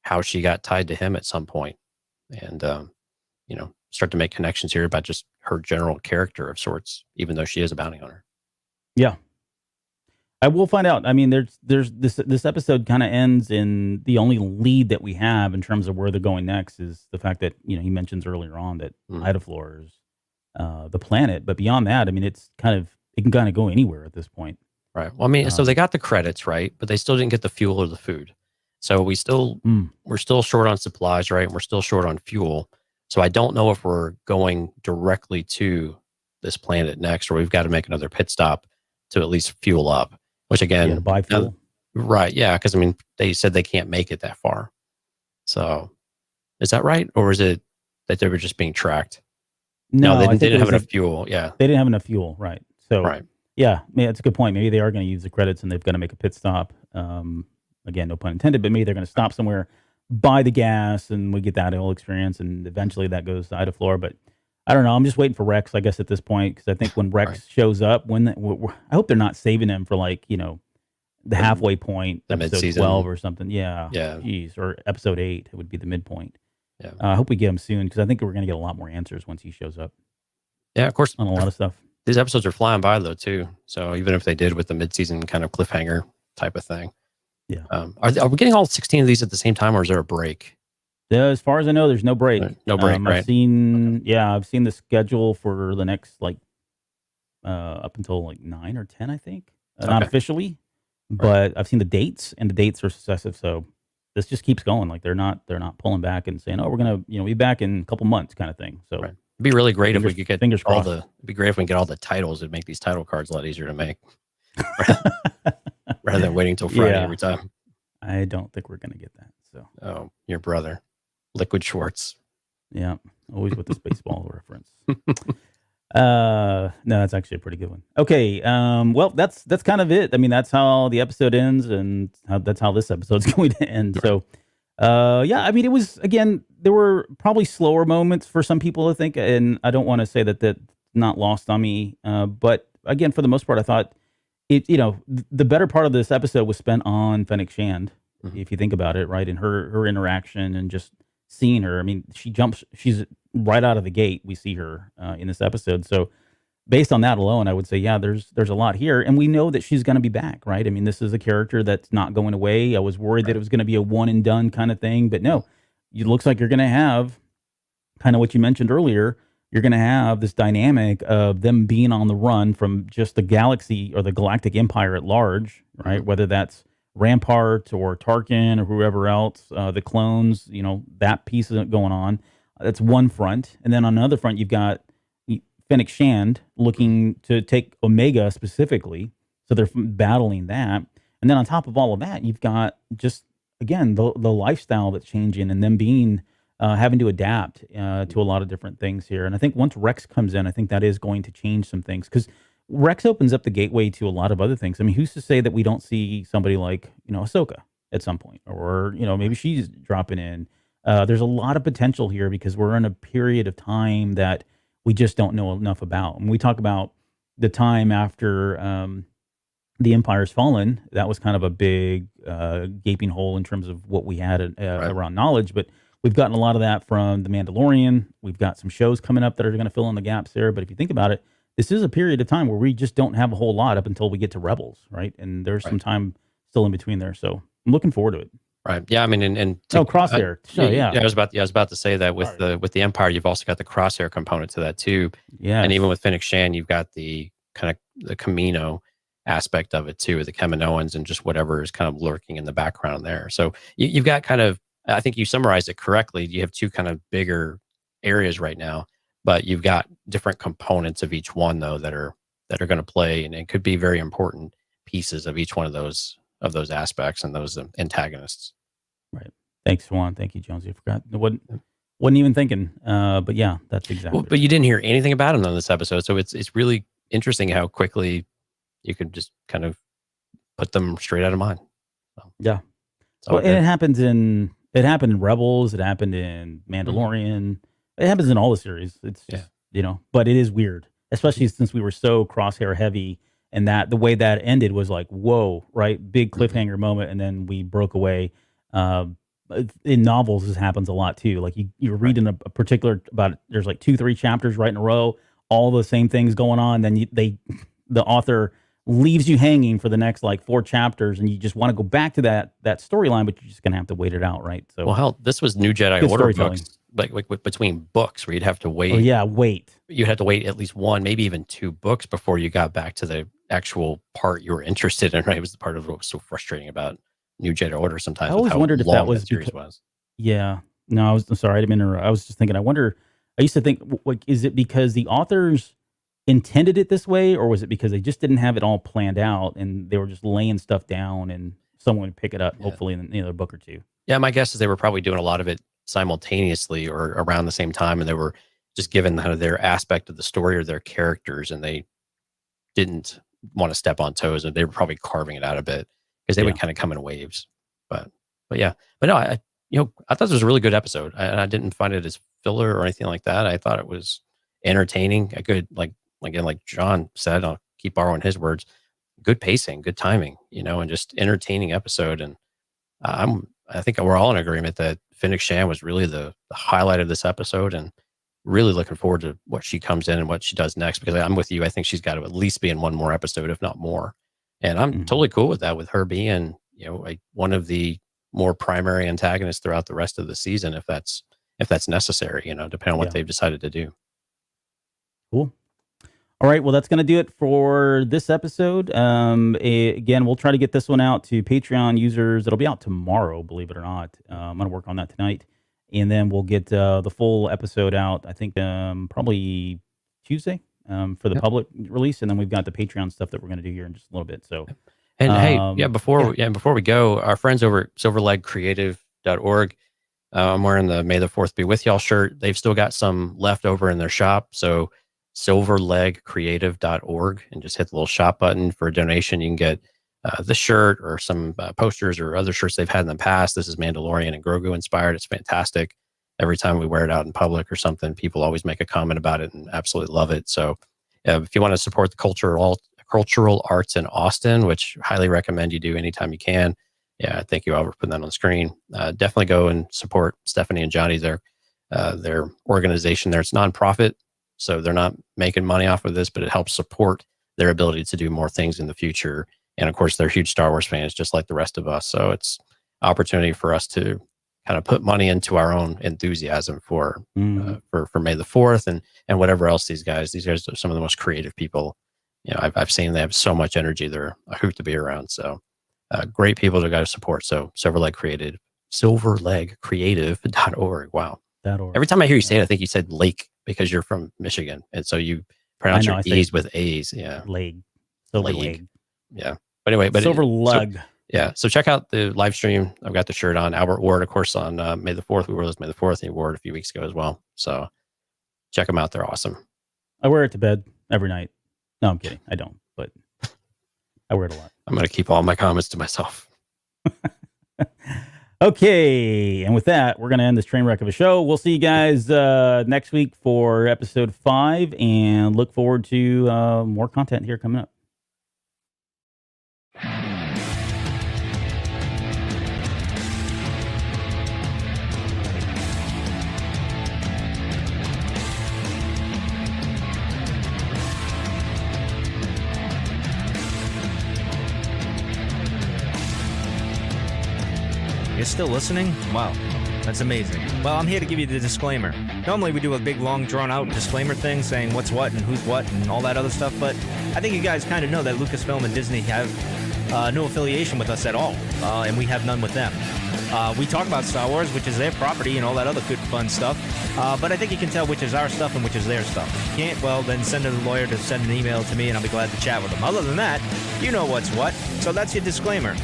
how she got tied to him at some point, and start to make connections here about just her general character of sorts, even though she is a bounty hunter. Yeah, I will find out. I mean, there's this episode kind of ends in the only lead that we have in terms of where they're going next is the fact that he mentions earlier on that Idaflor is the planet, but beyond that, I mean, it can kind of go anywhere at this point. Right. Well, I mean, so they got the credits, right? But they still didn't get the fuel or the food. So we're still short on supplies, right? And we're still short on fuel. So I don't know if we're going directly to this planet next, or we've got to make another pit stop to at least fuel up, which again, to buy fuel. Right. Yeah. Cause I mean, they said they can't make it that far. So is that right? Or is it that they were just being tracked? No, they didn't have enough fuel. Yeah. They didn't have enough fuel. Right. So, right. Yeah, that's a good point. Maybe they are going to use the credits and they've got to make a pit stop. Again, no pun intended, but maybe they're going to stop somewhere, buy the gas, and we get that whole experience. And eventually that goes to Idaflor. But I don't know. I'm just waiting for Rex, I guess, at this point, because I think when Rex shows up, I hope they're not saving him for the halfway point, the episode mid-season. 12 or something. Yeah. Jeez, or episode 8, it would be the midpoint. Yeah. I hope we get him soon, because I think we're going to get a lot more answers once he shows up. Yeah, of course. On a lot of stuff. These episodes are flying by though too. So even if they did with the mid-season kind of cliffhanger type of thing, are we getting all 16 of these at the same time, or is there a break? As far as I know, there's no break. No break, right? I've seen the schedule for the next up until 9 or 10, I think, not officially, but I've seen the dates, and the dates are successive. So this just keeps going. They're not pulling back and saying, "Oh, we're gonna be back in a couple months," kind of thing. So. Right. It'd be really great if we could get fingers crossed. it'd be great if we can get all the titles. It'd make these title cards a lot easier to make rather than waiting till Friday every time. I don't think we're going to get that. So, your brother, Liquid Schwartz. Yeah. Always with this baseball reference. No, that's actually a pretty good one. Okay. Well, that's kind of it. I mean, that's how the episode ends, and that's how this episode's going to end. Right. So, I mean, it was, again, there were probably slower moments for some people, I think, and I don't want to say that not lost on me. But again, for the most part, I thought the better part of this episode was spent on Fennec Shand, if you think about it, right? And her interaction and just seeing her. I mean, she's right out of the gate. We see her in this episode. So based on that alone, I would say, there's a lot here. And we know that she's going to be back, right? I mean, this is a character that's not going away. I was worried that it was going to be a one and done kind of thing, but no, it looks like you're going to have kind of what you mentioned earlier. You're going to have this dynamic of them being on the run from just the galaxy or the galactic empire at large, right? Whether that's Rampart or Tarkin or whoever else, the clones, that piece is going on. That's one front. And then on another front, you've got Fennec Shand looking to take Omega specifically. So they're battling that. And then on top of all of that, you've got just, again, the lifestyle that's changing and them being, having to adapt to a lot of different things here. And I think once Rex comes in, I think that is going to change some things, because Rex opens up the gateway to a lot of other things. I mean, who's to say that we don't see somebody like, Ahsoka at some point, or, maybe she's dropping in. There's a lot of potential here because we're in a period of time that we just don't know enough about. When we talk about the time after the Empire's fallen, that was kind of a big gaping hole in terms of what we had around knowledge. But we've gotten a lot of that from The Mandalorian. We've got some shows coming up that are going to fill in the gaps there. But if you think about it, this is a period of time where we just don't have a whole lot up until we get to Rebels, right? And there's some time still in between there. So I'm looking forward to it. Right. Yeah. I mean, Crosshair. Yeah. I was about to say that with the Empire, you've also got the Crosshair component to that too. Yeah. And even with Fennec Shan, you've got the kind of the Camino aspect of it too, the Kaminoans and just whatever is kind of lurking in the background there. So you've got kind of, I think you summarized it correctly. You have two kind of bigger areas right now, but you've got different components of each one though that are going to play, and it could be very important pieces of each one of those aspects and those antagonists. Right. Thanks, Juan. Thank you, Jonesy. I forgot. Wasn't even thinking. But yeah, that's exactly. Well, but you didn't hear anything about him on this episode, so it's really interesting how quickly you could just kind of put them straight out of mind. So, yeah. Well, and it happened in Rebels. It happened in Mandalorian. It happens in all the series. It's just, but it is weird, especially since we were so Crosshair heavy. And that the way that ended was like, whoa, right? Big cliffhanger moment. And then we broke away. In novels, this happens a lot too. Like you're reading a particular there's like 2-3 chapters right in a row, all the same things going on. Then the author leaves you hanging for the next like 4 chapters, and you just want to go back to that storyline, but you're just going to have to wait it out. Right. So, well, hell, this was New Jedi Order books, like between books where you'd have to wait. Oh yeah. Wait. You'd have to wait at least 1, maybe even 2 books before you got back to the actual part you were interested in, right? It was the part of what was so frustrating about New Jedi Order sometimes. I always wondered if that was series was. Yeah. No, I'm sorry, I didn't mean to. I was just thinking, I used to think, like, is it because the authors intended it this way, or was it because they just didn't have it all planned out and they were just laying stuff down and someone would pick it up, hopefully in another book or 2? Yeah, my guess is they were probably doing a lot of it simultaneously or around the same time, and they were just given kind of their aspect of the story or their characters, and they didn't want to step on toes, and they were probably carving it out a bit because they would kind of come in waves. But no, I thought this was a really good episode. I didn't find it as filler or anything like that. I thought it was entertaining, a good, like John said, I'll keep borrowing his words, good pacing, good timing, and just entertaining episode. And I think we're all in agreement that Fennec Shan was really the highlight of this episode, and really looking forward to what she comes in and what she does next, because I'm with you. I think she's got to at least be in one more episode, if not more. And I'm totally cool with that, with her being, one of the more primary antagonists throughout the rest of the season, if that's necessary, depending on what they've decided to do. Cool. All right. Well, that's going to do it for this episode. Again, we'll try to get this one out to Patreon users. It'll be out tomorrow, believe it or not. I'm going to work on that tonight. And then we'll get the full episode out, I think, probably Tuesday for the public release. And then we've got the Patreon stuff that we're going to do here in just a little bit. So, and before we go, our friends over at silverlegcreative.org, I'm wearing the May the 4th be with y'all shirt. They've still got some left over in their shop. So silverlegcreative.org, and just hit the little shop button for a donation. You can get the shirt or some posters or other shirts they've had in the past. This is Mandalorian and Grogu inspired. It's fantastic. Every time we wear it out in public or something, people always make a comment about it and absolutely love it. So if you want to support the cultural arts in Austin, which I highly recommend you do anytime you can. Yeah, thank you all for putting that on the screen. Definitely go and support Stephanie and Johnny, their organization there. It's nonprofit, so they're not making money off of this, but it helps support their ability to do more things in the future. And of course, they're huge Star Wars fans, just like the rest of us. So it's an opportunity for us to kind of put money into our own enthusiasm for May the 4th and whatever else these guys are some of the most creative people. I've seen. They have so much energy. They're a hoot to be around. So great people to go to support. So silverlegcreative.org. Wow. Every time I hear you say it, I think you said lake because you're from Michigan. And so you pronounce your E's with A's. Yeah. Leg. Silver leg. Yeah. But anyway, Silver Lug. So check out the live stream. I've got the shirt on. Albert wore it, of course, on May the 4th. We wore this May the 4th. He wore it a few weeks ago as well. So check them out. They're awesome. I wear it to bed every night. No, I'm kidding. I don't, but I wear it a lot. I'm going to keep all my comments to myself. Okay. And with that, we're going to end this train wreck of a show. We'll see you guys next week for episode 5, and look forward to more content here coming up. still listening? Wow, that's amazing. Well, I'm here to give you the disclaimer. Normally we do a big, long, drawn-out disclaimer thing saying what's what and who's what and all that other stuff, but I think you guys kind of know that Lucasfilm and Disney have no affiliation with us at all, and we have none with them. We talk about Star Wars, which is their property and all that other good, fun stuff, but I think you can tell which is our stuff and which is their stuff. If you can't, well, then send a lawyer to send an email to me, and I'll be glad to chat with them. Other than that, you know what's what, so that's your disclaimer.